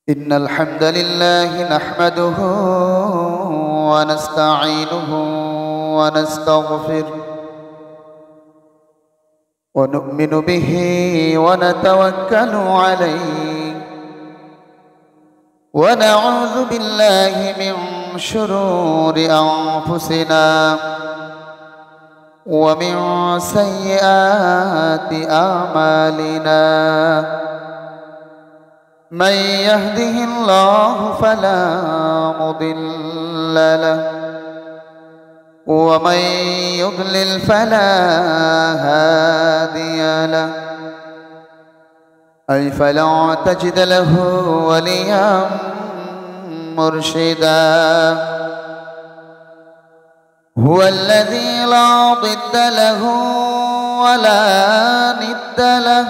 إن الحمد لله نحمده ونستعينه ونستغفره ونؤمن به ونتوكل عليه ونعوذ بالله من شرور أنفسنا ومن سيئات أعمالنا من يهده الله فلا مضل له ومن يضلل فلا هادي له أي فلا تجد له وليا مرشدا هو الذي لا ضد له ولا ند له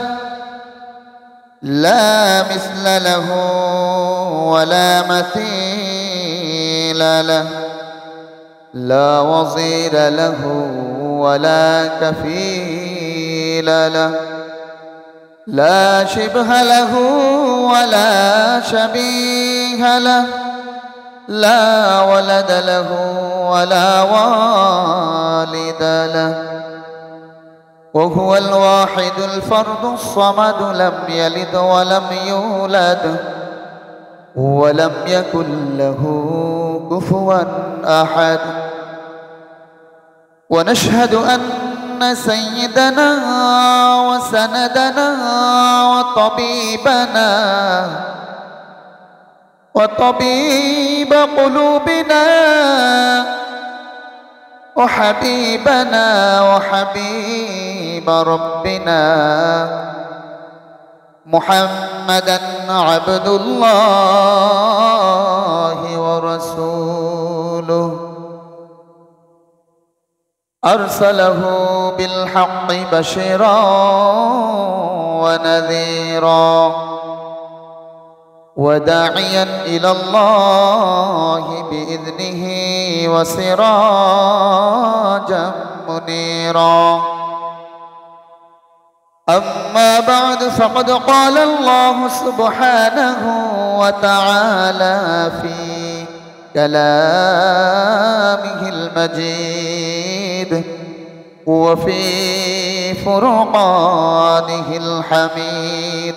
لا مثل له ولا مثيل له لا وزير له ولا كفيل له لا شبه له ولا شبيه له لا ولد له ولا والد له وهو الواحد الفرد الصمد لم يلد ولم يولد ولم يكن له كفوا أحد ونشهد أن سيدنا وسندنا وطبيب قلوبنا وحبيبنا وحبيب ربنا محمدا عبد الله ورسوله أرسله بالحق بشيرا ونذيرا وداعيا إلى الله بإذنه وسراجا منيرا أما بعد فقد قال الله سبحانه وتعالى في كلامه المجيد وفي فرقانه الحميد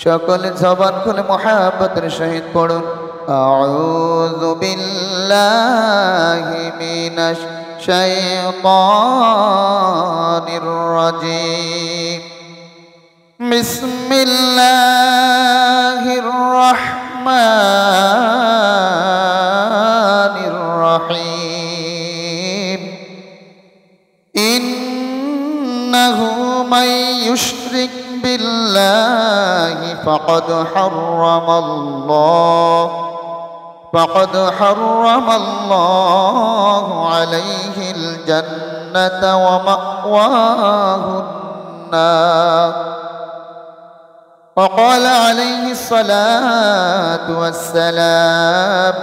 شكل زبان كل محبة شهيد قرن أعوذ بالله من الشيطان الرجيم بسم الله الرحمن الرحيم إنه من يشرك بالله فقد حرم الله عليه الجنة ومأواه النار وقال عليه الصلاة والسلام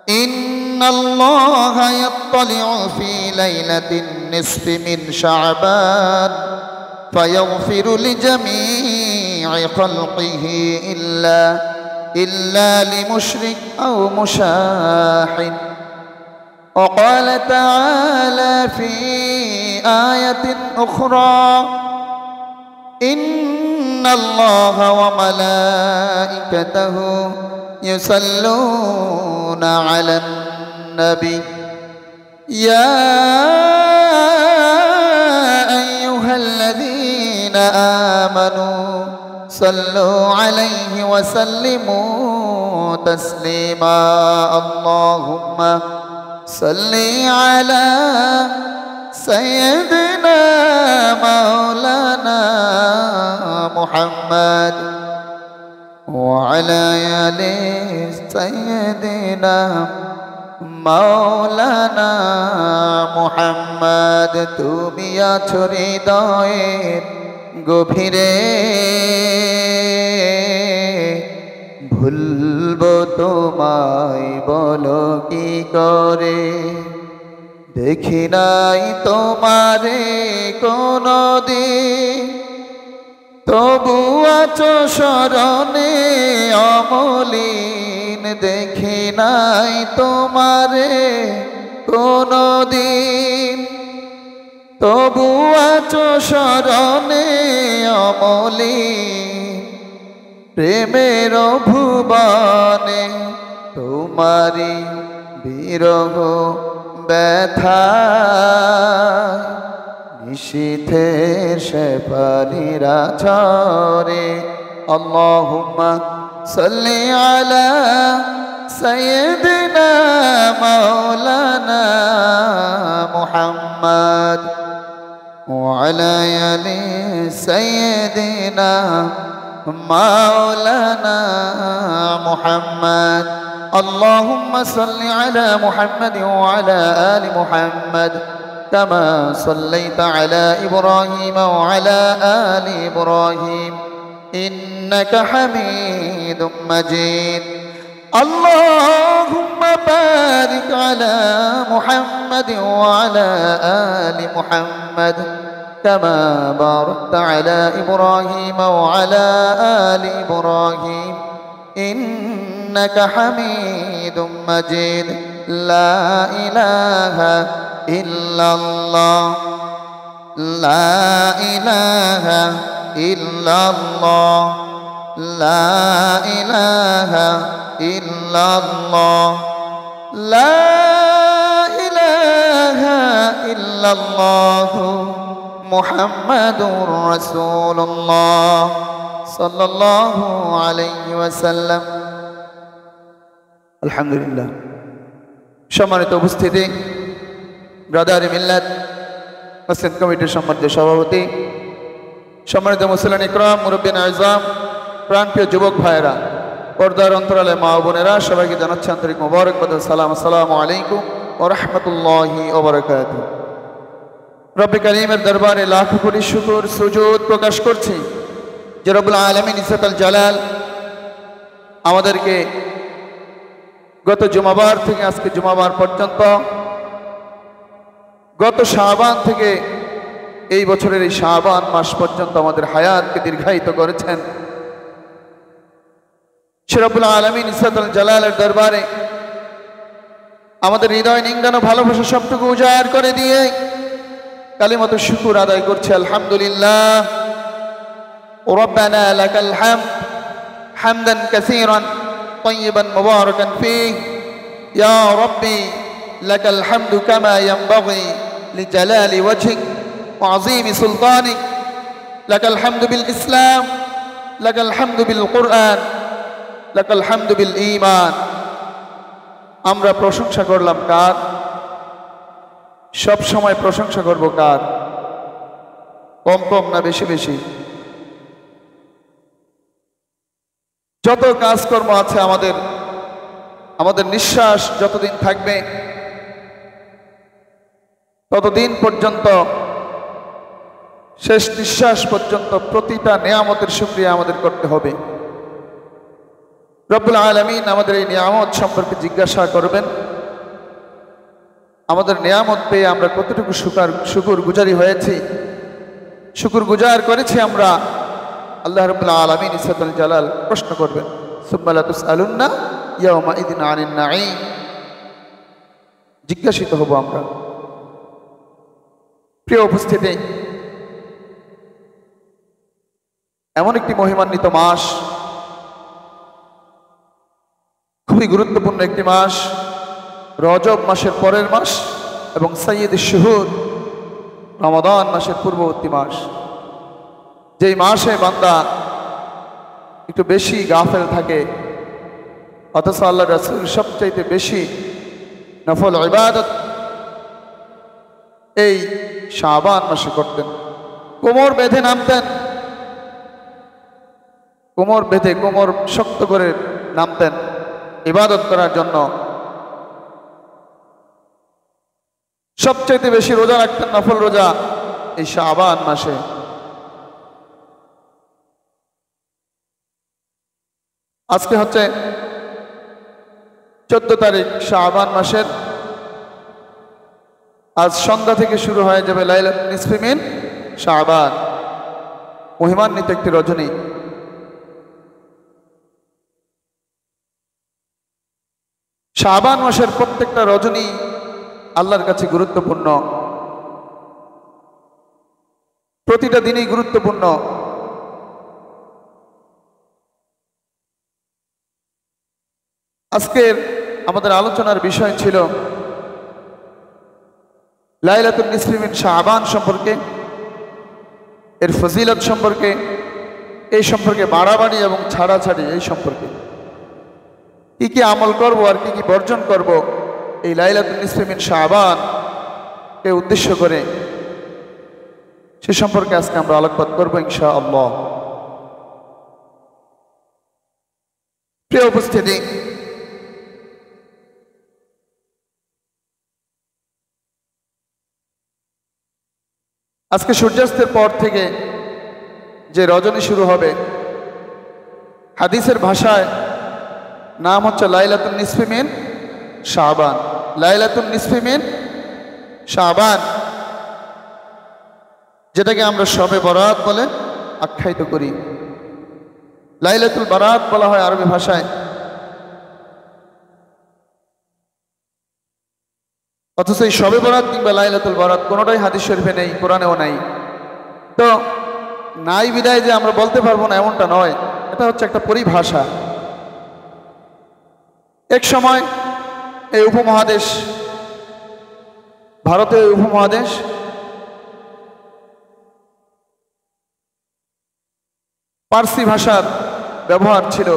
إن الله يطلع في ليلة النصف من شعبان فيغفر لجميع خلقه إلا لمشرك أو مشاحن وقال تعالى في آية أخرى إن الله وملائكته يصلون على النبي يا أيها الذين آمنوا صلوا عليه وسلموا تسليما اللهم صل على سيدنا مولانا محمد وعلى آل سيدنا مولانا محمد তুমি আছো হৃদয়ের গভীরে ভুলবো তোমায় বলো কি করে দেখি নাই তোমারে কোনদিন, তবু আছো স্মরণে অমলিন। দেখি নাই তোমারে কোনদিন, তবু আছো স্মরণে অমলিন। প্রেমের ভুবনে তোমারি বিরহ ব্যথা, নিশীথের শেফালিরা ঝরে। আল্লাহুম্মা সাল্লি আলা সাইয়্যিদিনা মাওলানা মুহাম্মদ ওয়া আলা আলি সাইয়্যিদিনা মাওলানা মুহাম্মদ। اللهم صل على محمد وعلى آل محمد كما صليت على إبراهيم وعلى آل إبراهيم إنك حميد مجيد. اللهم بارك على محمد وعلى آل محمد كما باركت على إبراهيم وعلى آل إبراهيم إنك حميد مجيد. لا إله إلا الله، لا إله إلا الله، لا إله إلا الله، لا إله إلا الله محمد رسول الله صلى الله عليه وسلم. আলহামদুলিল্লাহ। সম্মানিত উপস্থিতি, ব্রাদার মিল্লাত মসজিদ কমিটির সম্মানিত সভাপতি, সম্মানিত মুসলিম ইকরাম, মুরব্বিয়ান আযম, প্রাণপ্রিয় যুবক ভাইয়েরা, পর্দার অন্তরালে মা ও বোনেরা, সবাইকে জানাচ্ছি আন্তরিক মোবারকবাদ, সালাম। আসসালামু আলাইকুম ওয়া রাহমাতুল্লাহি ওয়া বারাকাতুহু। রব্বে কারীমের দরবারে লাখো কোটি শুকর সুজুদ প্রকাশ করছি যে রব্বুল আলামিন ইজ্জতুল জালাল আমাদেরকে গত জুমাবার থেকে আজকে জুমাবার পর্যন্ত, গত শাবান থেকে এই বছরের এই শাবান মাস পর্যন্ত আমাদের হায়াতকে দীর্ঘায়িত করেছেন। সে রব্বুল আলামিন ইজ্জতুল জালালের দরবারে আমাদের হৃদয় নিংড়ানো ভালোবাসা সবটুকু উজাড় করে দিয়ে কালিমাত শুকর আদায় করছে। আলহামদুলিল্লাহ। রব্বানা লাকাল হামদ হামদান কাসীরান طيبا مباركا فيه يا ربي لك الحمد كما ينبغي لجلال وجهك وعظيم سلطانك لك الحمد بالإسلام لك الحمد بالقرآن لك الحمد بالإيمان. আমরা প্রশংসা করলাম কার? সব সময় প্রশংসা করব কার? কম কম না বেশি বেশি? যত কাজকর্ম আছে আমাদের নিঃশ্বাস যতদিন থাকবে ততদিন পর্যন্ত, শেষ নিঃশ্বাস পর্যন্ত প্রতিটা নিয়ামতের শুকরিয়া আমাদের করতে হবে। রব্বুল আলামিন আমাদের এই নিয়ামত সম্পর্কে জিজ্ঞাসা করবেন, আমাদের নিয়ামত পেয়ে আমরা কতটুকু শুকর গুজারি হয়েছি, শুকর গুজার করেছি আমরা। আল্লাহ রাব্বুল আলামিন ইজ্জতুল জালাল প্রশ্ন করবেন, সুম্মা লা তুসআলুন্না ইয়াওমা ইযিন আনিন নাঈম। জিজ্ঞাসিত হব আমরা। প্রিয় উপস্থিতি, এমন একটি মহিমান্বিত মাস, খুবই গুরুত্বপূর্ণ একটি মাস, রজব মাসের পরের মাস এবং সাইয়্যিদুশ শুহুর রমাদান মাসের পূর্ববর্তী মাস। যেই মাসে বান্দা একটু বেশি গাফেল থাকে, অথচ আল্লাহ রাসূল সবচাইতে বেশি নফল ইবাদত এই শাবান মাসে করতেন। কোমর বেঁধে নামতেন, কোমর বেঁধে কোমর শক্ত করে নামতেন ইবাদত করার জন্য। সবচাইতে বেশি রোজা রাখতেন, নফল রোজা এই শাবান মাসে। আজকে হচ্ছে 14 তারিখ শাবান মাসের আজ সন্ধ্যা থেকে শুরু হয়ে যাবে লাইলাতুন নিসফি মিন শাবান, মহিমান্বিত একটি রজনী। শাবান মাসের প্রত্যেকটা রজনী আল্লাহর কাছে গুরুত্বপূর্ণ, প্রতিটা দিনই গুরুত্বপূর্ণ। আজকের আমাদের আলোচনার বিষয় ছিল লাইলাতুন নিসফি মিন শাবান সম্পর্কে, এর ফজিলত সম্পর্কে, এই সম্পর্কে বাড়াবাড়ি এবং ছাড়াছাড়ি এই সম্পর্কে কি কি আমল করব আর কি কি বর্জন করব এই লাইলাতুন নিসফি মিন শাবান কে উদ্দেশ্য করে, সে সম্পর্কে আজকে আমরা আলোকপাত করব ইনশাআল্লাহ। প্রিয় উপস্থিতি, আজকে সূর্যাস্তের পর থেকে যে রজনী শুরু হবে, হাদিসের ভাষায় নাম হচ্ছে লাইলাতুন নিসফি মিন শাবান। লাইলাতুন নিসফি মিন শাবান, যেটাকে আমরা শবে বরাত বলে আখ্যায়িত করি। লাইলাতুল বারাত বলা হয় আরবি ভাষায়। অথচ এই শবে বরাত কিংবা লাইলাতুল বারাত কোনোটাই হাদিস শরীফে নেই, কোরআনেও নাই। তো নাই বিদায় যে আমরা বলতে পারবো না এমনটা নয়, এটা হচ্ছে একটা পরিভাষা। এক সময় এই উপমহাদেশ, ভারতের উপমহাদেশ, পার্সি ভাষার ব্যবহার ছিল।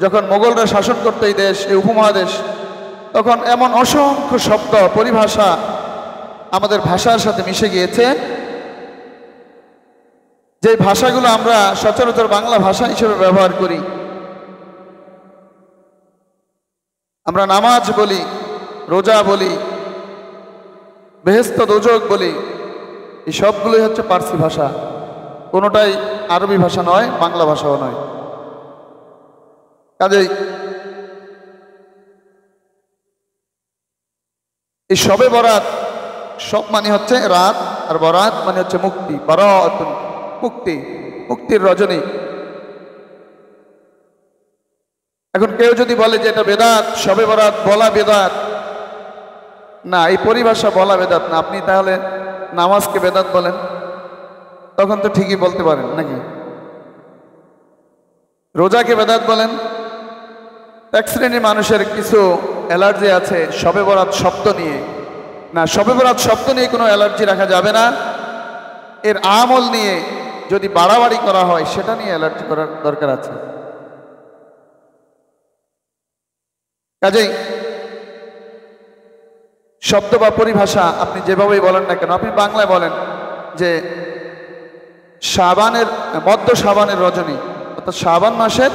যখন মোগলরা শাসন করত এই দেশ, এই উপমহাদেশ, তখন এমন অসংখ্য শব্দ পরিভাষা আমাদের ভাষার সাথে মিশে গিয়েছে, যে ভাষাগুলো আমরা সচরাচর বাংলা ভাষা হিসেবে ব্যবহার করি। আমরা নামাজ বলি, রোজা বলি, বেহেশত দোজক বলি, এই সবগুলোই হচ্ছে পার্সি ভাষা, কোনোটাই আরবি ভাষা নয়, বাংলা ভাষাও নয়। কাজেই এই শবে বরাত, সব মানে হচ্ছে রাত, আর বরাত মানে হচ্ছে মুক্তি। বারাতুন, মুক্তি, মুক্তির রজনী। এখন কেউ যদি বলে যে এটা বেদাত, শবে বরাত বলা বেদাত, না, এই পরিভাষা বলা বেদাত না। আপনি তাহলে নামাজকে বেদাত বলেন, তখন তো ঠিকই বলতে পারেন নাকি? রোজাকে বেদাত বলেন। এক শ্রেণীর মানুষের কিছু অ্যালার্জি আছে শবে বরাত শব্দ নিয়ে। না, শবে বরাত শব্দ নিয়ে কোনো অ্যালার্জি রাখা যাবে না। এর আমল নিয়ে যদি বাড়াবাড়ি করা হয়, সেটা নিয়ে অ্যালার্জি করার দরকার আছে। কাজেই শব্দ বা পরিভাষা আপনি যেভাবেই বলেন না কেন, আপনি বাংলায় বলেন যে শাবানের, মধ্য শাবানের রজনী, অর্থাৎ শাবান মাসের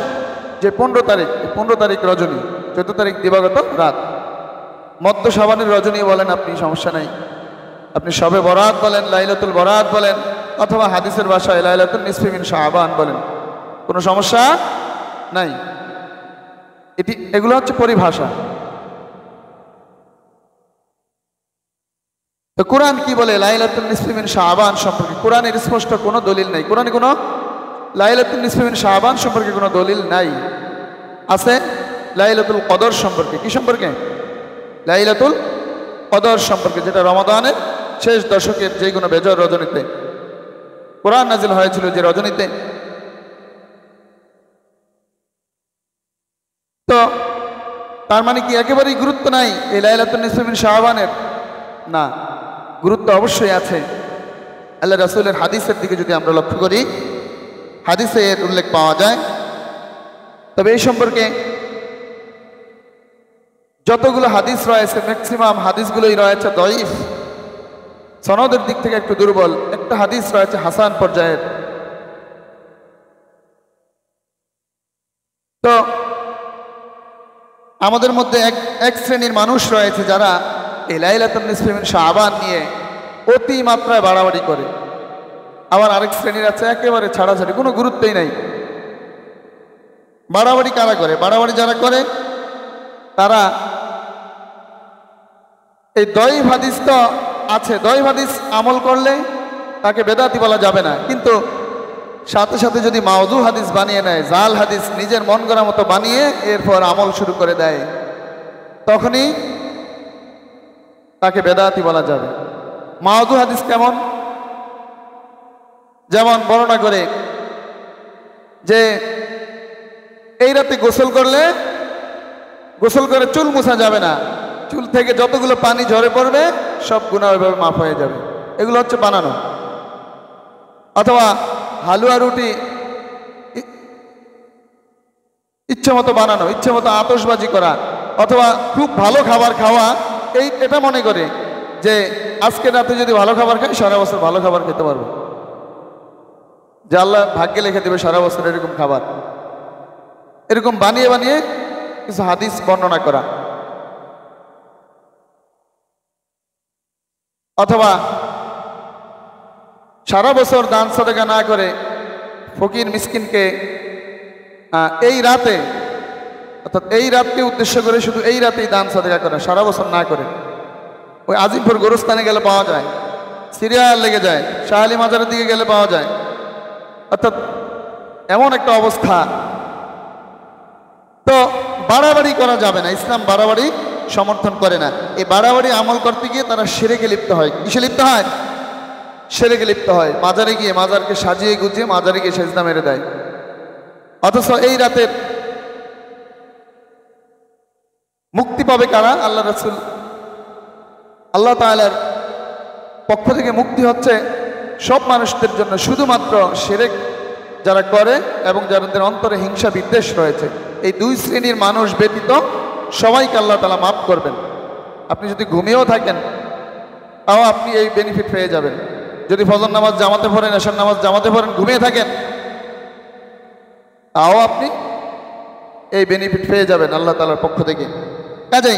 যে 15 তারিখ, 15 তারিখ রজনী, 14 তারিখ দিবাগত রাত, মধ্য শাবানের রজনী বলেন, আপনি সমস্যা নাই। আপনি শবে বরাত বলেন, লাইলাতুল বরাত বলেন, অথবা হাদিসের ভাষায় লাইলাতুন নিসফি মিন শাবান বলেন, কোনো সমস্যা নাই। এগুলো হচ্ছে পরিভাষা। তো কোরআন কি বলে লাইলাতুন নিসফি মিন শাবান সম্পর্কে? কোরআনের স্পষ্ট কোনো দলিল নাই। কোরআনে কোনো লাইলাতুন নিসফি মিন শাবান সম্পর্কে কোনো দলিল নাই। আছে লাইলাতুল কদর সম্পর্কে। কি সম্পর্কে? লাইলাতুল কদর সম্পর্কে, যেটা রমাদানের শেষ দশকের যে কোনো বেজর রজনীতে কোরআন নাজিল হয়েছিল, যে রজনীতে। তো তার মানে কি একেবারেই গুরুত্ব নাই এই লাইলাতুন নিসফি মিন শাবানের? না, গুরুত্ব অবশ্যই আছে। আল্লাহ রাসূলের হাদিসের দিকে যদি আমরা লক্ষ্য করি, হাদিসে এর উল্লেখ পাওয়া যায়। তবে এই সম্পর্কে যতগুলো হাদিস রয়েছে, ম্যাক্সিমাম হাদিসগুলোই রয়েছে দঈফ, সনদের দিক থেকে একটু দুর্বল। একটা হাদিস রয়েছে হাসান পর্যায়ের। তো আমাদের মধ্যে এক শ্রেণীর মানুষ রয়েছে যারা এই লাইলাতুন নিসফি মিন শাবান নিয়ে অতি মাত্রায় বাড়াবাড়ি করে। আবার আরেক শ্রেণীর আছে একেবারে ছাড়াছাড়ি, কোনো গুরুত্বই নাই। বাড়াবাড়ি কারা করে? বাড়াবাড়ি যারা করে তারা এই দঈফ হাদিস তো আছে, দয়ফ হাদিস আমল করলে তাকে বেদাতি বলা যাবে না, কিন্তু সাথে সাথে যদি মাউযু হাদিস বানিয়ে নেয়, জাল হাদিস নিজের মন গড়া মতো বানিয়ে এরপর আমল শুরু করে দেয়, তখনই তাকে বেদাতি বলা যাবে। মাউযু হাদিস কেমন? যেমন বর্ণনা করে যে এই রাতে গোসল করে চুল মুছা যাবে না, চুল থেকে যতগুলো পানি ঝরে পড়বে সব গুনাহ ওইভাবে মাফ হয়ে যাবে। এগুলো হচ্ছে বানানো। অথবা হালুয়া রুটি ইচ্ছে মতো বানানো, ইচ্ছে মতো আতশবাজি করা, অথবা খুব ভালো খাবার খাওয়া, এটা মনে করে যে আজকে রাতে যদি ভালো খাবার খাই সারা বছর ভালো খাবার খেতে পারবো, যে আল্লাহ ভাগ্যে লিখে দেবে সারা বছর এরকম খাবার। এরকম বানিয়ে বানিয়ে কিছু হাদিস বর্ণনা করা। অথবা সারা বছর দান সাদাকা না করে ফকির মিসকিনকে এই রাতে, অর্থাৎ এই রাতকে উদ্দেশ্য করে শুধু এই রাতেই দান সাদাকা করা, সারা বছর না করে। ওই আজিমপুর গোরস্থানে গেলে পাওয়া যায়, সিরিয়াল লেগে যায়, শাহ আলী মাজারের দিকে গেলে পাওয়া যায়। অর্থাৎ এমন একটা অবস্থা। তো বাড়াবাড়ি করা যাবে না, ইসলাম বাড়াবাড়ি সমর্থন করে না। এই বাড়াবাড়ি আমল করতে গিয়ে তারা শিরকে লিপ্ত হয়। কিসে লিপ্ত হয়? শিরকে লিপ্ত হয়। মাজারে গিয়ে মাজারকে সাজিয়ে গুজিয়ে মাজারে গিয়ে সেজদা মেরে দেয়। অথচ এই রাতের মুক্তি পাবে কারা? আল্লাহ রাসূল, আল্লাহ তাআলার পক্ষ থেকে মুক্তি হচ্ছে সব মানুষদের জন্য, শুধুমাত্র শিরক যারা করে এবং যাদের অন্তরে হিংসা বিদ্বেষ রয়েছে, এই দুই শ্রেণীর মানুষ ব্যতীত সবাইকে আল্লাহ তাআলা মাফ করবেন। আপনি যদি ঘুমিয়েও থাকেন তাও আপনি এই বেনিফিট পেয়ে যাবেন। যদি ফজর নামাজ জামাতে পড়েন, এশার নামাজ জামাতে পড়েন, ঘুমিয়ে থাকেন, তাও আপনি এই বেনিফিট পেয়ে যাবেন আল্লাহ তাআলার পক্ষ থেকে। কাজেই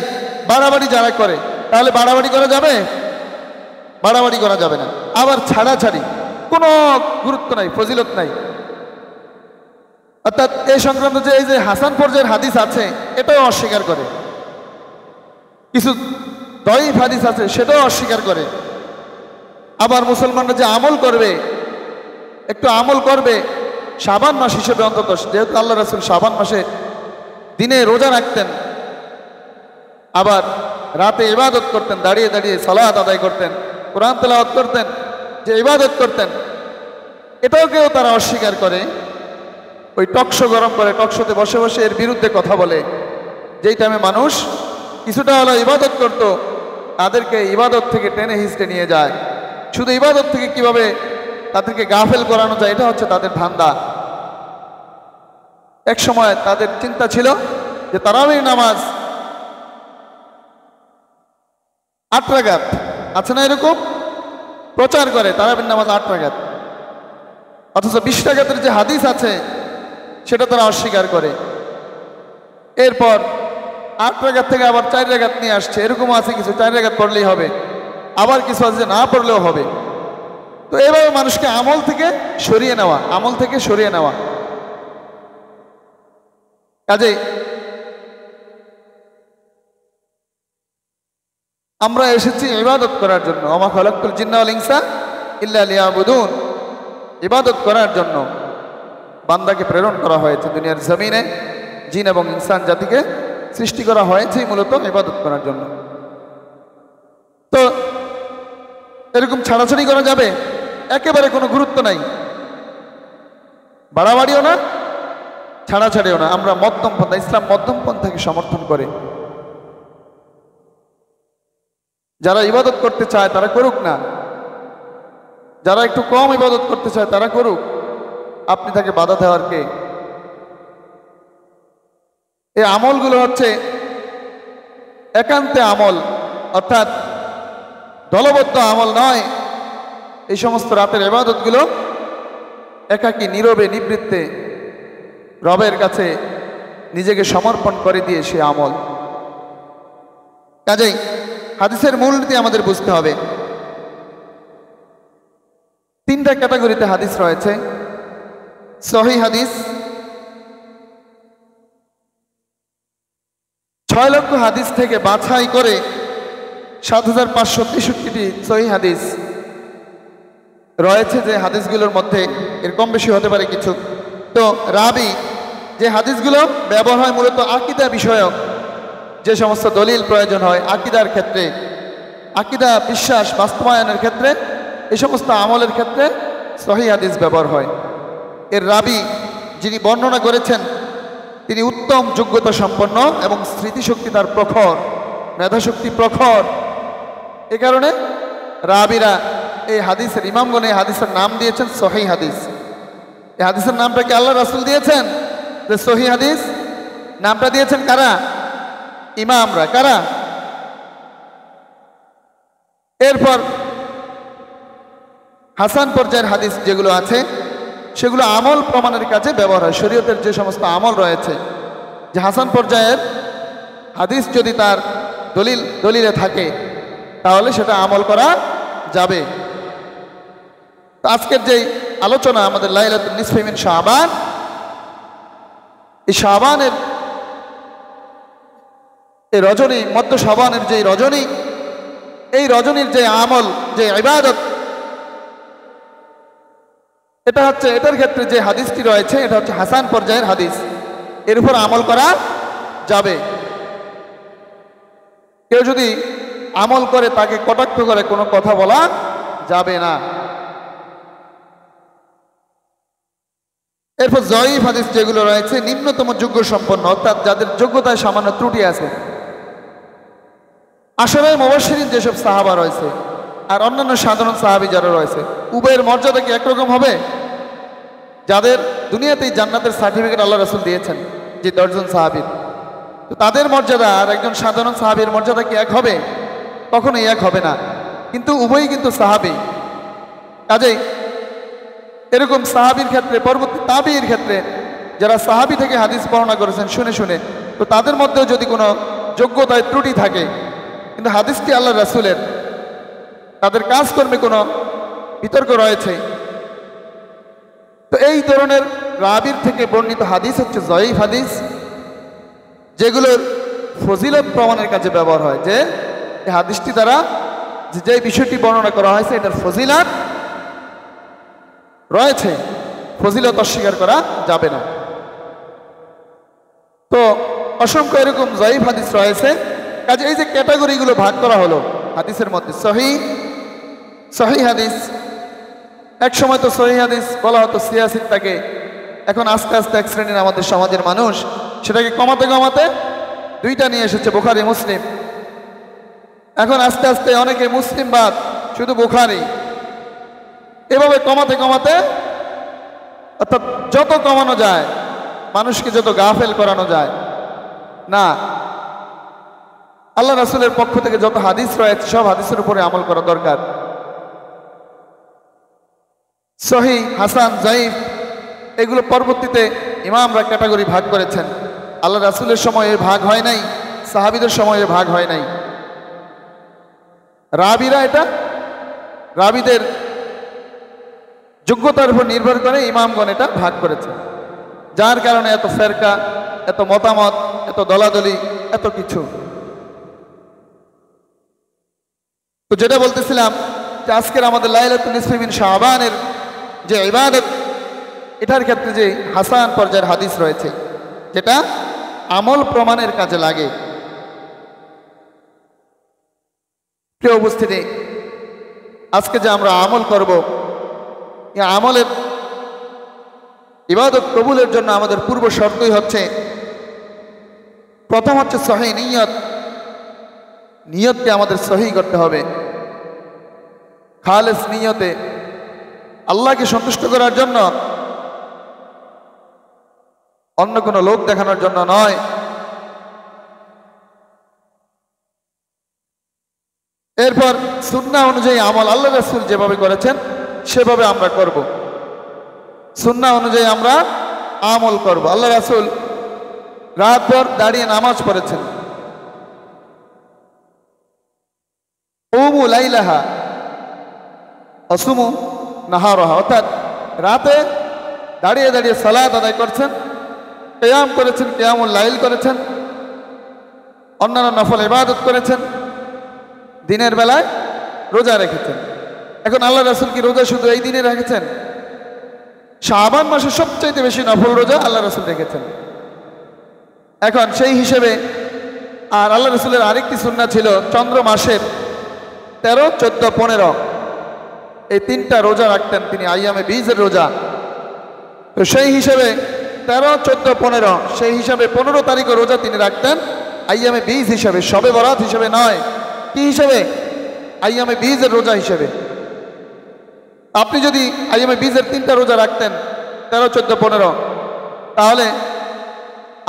বাড়াবাড়ি যারা করে, তাহলে বাড়াবাড়ি করা যাবে? বাড়াবাড়ি করা যাবে না। আবার ছাড়াছাড়ি কোনো গুরুত্ব নাই, ফজিলত নাই। অর্থাৎ এই সংক্রান্ত যে এই যে হাসান পর্যায়ের হাদিস আছে এটাও অস্বীকার করে, কিছু দয়ীফ হাদিস আছে সেটাও অস্বীকার করে। আবার মুসলমানরা যে আমল করবে, একটু আমল করবে শাবান মাস হিসেবে, অন্তত যেহেতু আল্লাহ রাসূল শাবান মাসে দিনে রোজা রাখতেন, আবার রাতে ইবাদত করতেন, দাঁড়িয়ে দাঁড়িয়ে সালাত আদায় করতেন, কোরআন তেলাওয়াত করতেন, যে ইবাদত করতেন, এটাও কেউ তারা অস্বীকার করে। ওই টকশো গরম করে, টকশোতে বসে বসে এর বিরুদ্ধে কথা বলে। যেই টাইমে মানুষ কিছুটা হলো ইবাদত করত, তাদেরকে ইবাদত থেকে টেনে হিঁচড়ে নিয়ে যায়। শুধু ইবাদত থেকে কিভাবে তাদেরকে গাফেল করানো যায়, এটা হচ্ছে তাদের ধান্দা। এক সময় তাদের চিন্তা ছিল যে তারাবির নামাজ 8 রাকাত আছে না, এরকম প্রচার করে তারাবির নামাজ 8 রাকাত, অথচ 20 রাকাতের যে হাদিস আছে সেটা তারা অস্বীকার করে। এরপর 8 রাকাত থেকে আবার 4 রাকাত নিয়ে আসছে, এরকম আছে কিছু 4 রাকাত পড়লেই হবে, আবার কিছু আছে যে না পড়লেও হবে। তো এভাবে মানুষকে আমল থেকে সরিয়ে নেওয়া, আমল থেকে সরিয়ে নেওয়া। কাজেই আমরা এসেছি ইবাদত করার জন্য, ওমা খালাকতুল জিন্না ওয়াল ইনসা ইল্লা লিয়াবুদুন, ইবাদত করার জন্য বান্দাকে প্রেরণ করা হয়েছে দুনিয়ার জমিনে। জিন এবং ইনসান জাতিকে সৃষ্টি করা হয়েছে মূলত ইবাদত করার জন্য। তো এরকম ছাড়াছাড়ি করা যাবে? একেবারে কোনো গুরুত্ব নাই, বাড়াবাড়িও না, ছাড়াছাড়িও না। আমরা মধ্যম পন্থা, ইসলাম মধ্যম পন্থাকে সমর্থন করে। যারা ইবাদত করতে চায় তারা করুক না, যারা একটু কম ইবাদত করতে চায় তারা করুক, আপনি তাকে বাধা দেওয়ার কে? এই আমলগুলো হচ্ছে একান্তে আমল, অর্থাৎ দলবদ্ধ আমল নয়। এই সমস্ত রাতের ইবাদতগুলো একাকী নীরবে নিবৃত্তে রবের কাছে নিজেকে সমর্পণ করে দিয়ে সে আমল। কাজেই হাদিসের মূলনীতি আমাদের বুঝতে হবে। 3টা ক্যাটাগরিতে হাদিস রয়েছে। সহিহ হাদিস, 6 লক্ষ হাদিস থেকে বাছাই করে 7563টি সহিহ হাদিস রয়েছে, যে হাদিসগুলোর মধ্যে এর কম বেশি হতে পারে কিছু। তো রাবি যে হাদিসগুলো ব্যবহার হয় মূলত আকীদা বিষয়ক যে সমস্ত দলিল প্রয়োজন হয় আকীদার ক্ষেত্রে, আকীদা বিশ্বাস বাস্তবায়নের ক্ষেত্রে, এই সমস্ত আমলের ক্ষেত্রে সহিহ হাদিস ব্যবহার হয়। এর রাবি যিনি বর্ণনা করেছেন তিনি উত্তম যোগ্যতা সম্পন্ন এবং স্মৃতিশক্তি তার প্রখর, মেধাশক্তি প্রখর। এ কারণে রাবিরা এই হাদিসের ইমামগণ এই হাদিসের নাম দিয়েছেন সহিহ হাদিস। এই হাদিসের নামটা কি আল্লাহ রাসূল দিয়েছেন? যে সহিহ হাদিস নামটা দিয়েছেন কারা? ইমামরা। কারা? এরপর হাসান পর্যায়ের হাদিস যেগুলো আছে সেগুলো আমল প্রমাণের কাজে ব্যবহার হয়। শরীয়তের যে সমস্ত আমল রয়েছে, যে হাসান পর্যায়ের হাদিস যদি তার দলিলে থাকে তাহলে সেটা আমল করা যাবে। তো আজকের যেই আলোচনা আমাদের লাইলাতুন নিসফি মিন শাবান, এই শাবানের এই রজনী, মধ্য শাবানের যে রজনী, এই রজনীর যে আমল, যে ইবাদত, এটা হচ্ছে, এটার ক্ষেত্রে যে হাদিসটি রয়েছে এটা হচ্ছে হাসান পর্যায়ের হাদিস। এর উপর আমল করা যাবে। কেউ যদি আমল করে তাকে কটাক্ষ করে কোনো কথা বলা যাবে না। এরপর জয়ীফ হাদিস যেগুলো রয়েছে নিম্নতম যোগ্য সম্পন্ন, অর্থাৎ যাদের যোগ্যতায় সামান্য ত্রুটি আছে। আশরায়ে মুবাশশিরিন যেসব সাহাবা রয়েছে আর অন্যান্য সাধারণ সাহাবী যারা রয়েছে, উভয়ের মর্যাদা কি একরকম হবে? যাদের দুনিয়াতেই জান্নাতের সার্টিফিকেট আল্লাহ রাসূল দিয়েছেন যে 10 জন সাহাবীর, তো তাদের মর্যাদা আর একজন সাধারণ সাহাবীর মর্যাদা কি এক হবে? কখনোই এক হবে না। কিন্তু উভয়ই কিন্তু সাহাবী। কাজেই এরকম সাহাবীর ক্ষেত্রে, পরবর্তী তাবিঈর ক্ষেত্রে যারা সাহাবী থেকে হাদিস বর্ণনা করেছেন শুনে শুনে, তো তাদের মধ্যেও যদি কোনো যোগ্যতায় ত্রুটি থাকে কিন্তু হাদিসটি আল্লাহ রাসূলের, তাদের কাজকর্মে কোনো বিতর্ক রয়েছে, তো এই ধরনের রাবীর থেকে বর্ণিত হাদিস হচ্ছে জয়ীফ হাদিস, যেগুলোর ফজিলত প্রমাণের কাজে ব্যবহার হয়। যে এই হাদিসটি দ্বারা যে বিষয়টি বর্ণনা করা হয়েছে এটার ফজিলত রয়েছে, ফজিলত অস্বীকার করা যাবে না। তো অসংখ্য এরকম জয়ীফ হাদিস রয়েছে। কাজে এই যে ক্যাটাগরিগুলো ভাগ করা হলো হাদিসের মধ্যে, সহিহ হাদিস, এক সময় তো সহিহ হাদিস বলা হতো সিয়াসিত্তাকে, এখন আস্তে আস্তে এক শ্রেণীর আমাদের সমাজের মানুষ সেটাকে কমাতে কমাতে দুইটা নিয়ে এসেছে, বুখারী মুসলিম। এখন আস্তে আস্তে অনেকে মুসলিম বাদ, শুধু বুখারী, এভাবে কমাতে কমাতে, অর্থাৎ যত কমানো যায়, মানুষকে যত গাফেল করানো যায় না, আল্লাহ রাসূলের পক্ষ থেকে যত হাদিস রয়েছে সব হাদিসের উপরে আমল করা দরকার। সহিহ, হাসান, জয়ীফ এগুলো পরবর্তীতে ইমামরা ক্যাটাগরি ভাগ করেছেন। আল্লাহ রাসূলের সময় এর ভাগ হয় নাই, সাহাবীদের সময় এর ভাগ হয় নাই। রাবীরা এটা রাবীদের যোগ্যতার উপর নির্ভর করে ইমামগণ এটা ভাগ করেছে, যার কারণে এত ফেরকা, এত মতামত, এত দলাদলি, এত কিছু। তো যেটা বলতেছিলাম যে আজকের আমাদের লাইলাতুন নিসফি মিন শাবানের যে ইবাদত, এটার ক্ষেত্রে যে হাসান পর্যায়ের হাদিস রয়েছে যেটা আমল প্রমাণের কাজে লাগে। প্রিয় উপস্থিতি, আজকে যে আমরা আমল করব, এই আমলের ইবাদত কবুলের জন্য আমাদের পূর্ব শর্তই হচ্ছে, প্রথম হচ্ছে সহিহ নিয়ত। নিয়তকে আমাদের সহিহ করতে হবে, খালেস নিয়তে, আল্লাহকে সন্তুষ্ট করার জন্য, অন্য কোনো লোক দেখানোর জন্য নয়। এরপর সুন্নাহ অনুযায়ী আমল, আল্লাহ রাসূল যেভাবে করেছেন সেভাবে আমরা করব। সুন্নাহ অনুযায়ী আমরা আমল করব। আল্লাহ রাসূল রাতভর দাঁড়িয়ে নামাজ পড়েছেন। উমু লাইলাহা অসুমু নাহারাহা, অর্থাৎ রাতে দাঁড়িয়ে দাঁড়িয়ে সালাত আদায় করছেন, কিয়াম করেছেন, কিয়ামুল লাইল করেছেন, অন্যান্য নফল ইবাদত করেছেন, দিনের বেলায় রোজা রেখেছেন। এখন আল্লাহ রাসূল কি রোজা শুধু এই দিনে রেখেছেন? শাবান মাসে সবচাইতে বেশি নফল রোজা আল্লাহ রাসূল রেখেছেন। এখন সেই হিসেবে আর আল্লাহ রাসূলের আরেকটি সুন্নাহ ছিল চন্দ্র মাসের 13, 14, 15 এই 3টা রোজা রাখতেন তিনি, আইয়ামে বীজের রোজা। তো সেই হিসেবে 13, 14, 15 সেই হিসাবে 15 তারিখও রোজা তিনি রাখতেন আইয়ামে বীজ হিসাবে, শবে বরাত হিসাবে নয়। কি হিসাবে? আইয়ামে বীজের রোজা হিসেবে। আপনি যদি আইয়ামে বীজের 3টা রোজা রাখতেন 13, 14, 15 তাহলে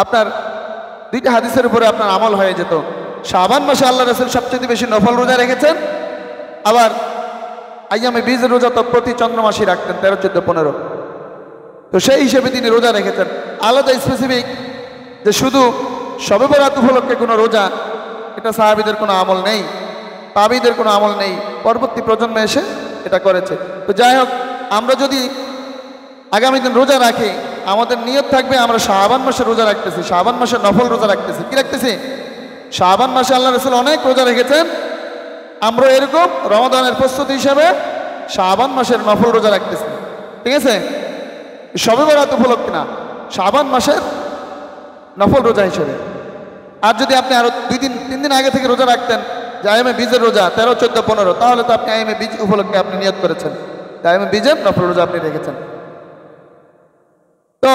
আপনার 2টা হাদিসের উপরে আপনার আমল হয়ে যেত। শাবান মাসে আল্লাহ রাসূল সবচেয়ে বেশি নফল রোজা রেখেছেন, আবার আইয়ামে বীজের রোজা তো প্রতি চন্দ্র মাসেই রাখতেন 13, 14, 15। তো সেই হিসেবে তিনি রোজা রেখেছেন। আলাদা স্পেসিফিক যে শুধু শবে বরাত উপলক্ষে কোনো রোজা, এটা সাহাবীদের কোনো আমল নেই, তাবিদের কোনো আমল নেই, পরবর্তী প্রজন্মে এসে এটা করেছে। তো যাই হোক, আমরা যদি আগামী দিন রোজা রাখি, আমাদের নিয়ত থাকবে আমরা শাবান মাসে রোজা রাখতেছি, শাবান মাসে নফল রোজা রাখতেছি। কি রাখতেছি? শাবান মাসে আল্লাহ রাসূল অনেক রোজা রেখেছেন, আমরা এরকম রমাদানের প্রস্তুতি হিসাবে শাবান মাসের নফল রোজা রাখতেছি। ঠিক আছে? শবে বরাত উপলক্ষে না, শাবান মাসের নফল রোজা হিসেবে। আর যদি আপনি আরো 2-3 দিন আগে থেকে রোজা রাখতেন যে আইয়ামে বীজের রোজা 13, 14, 15, তাহলে তো আপনি আইয়ামে বীজ উপলক্ষে আপনি নিয়ত করেছেন, আইয়ামে বীজের নফল রোজা আপনি রেখেছেন। তো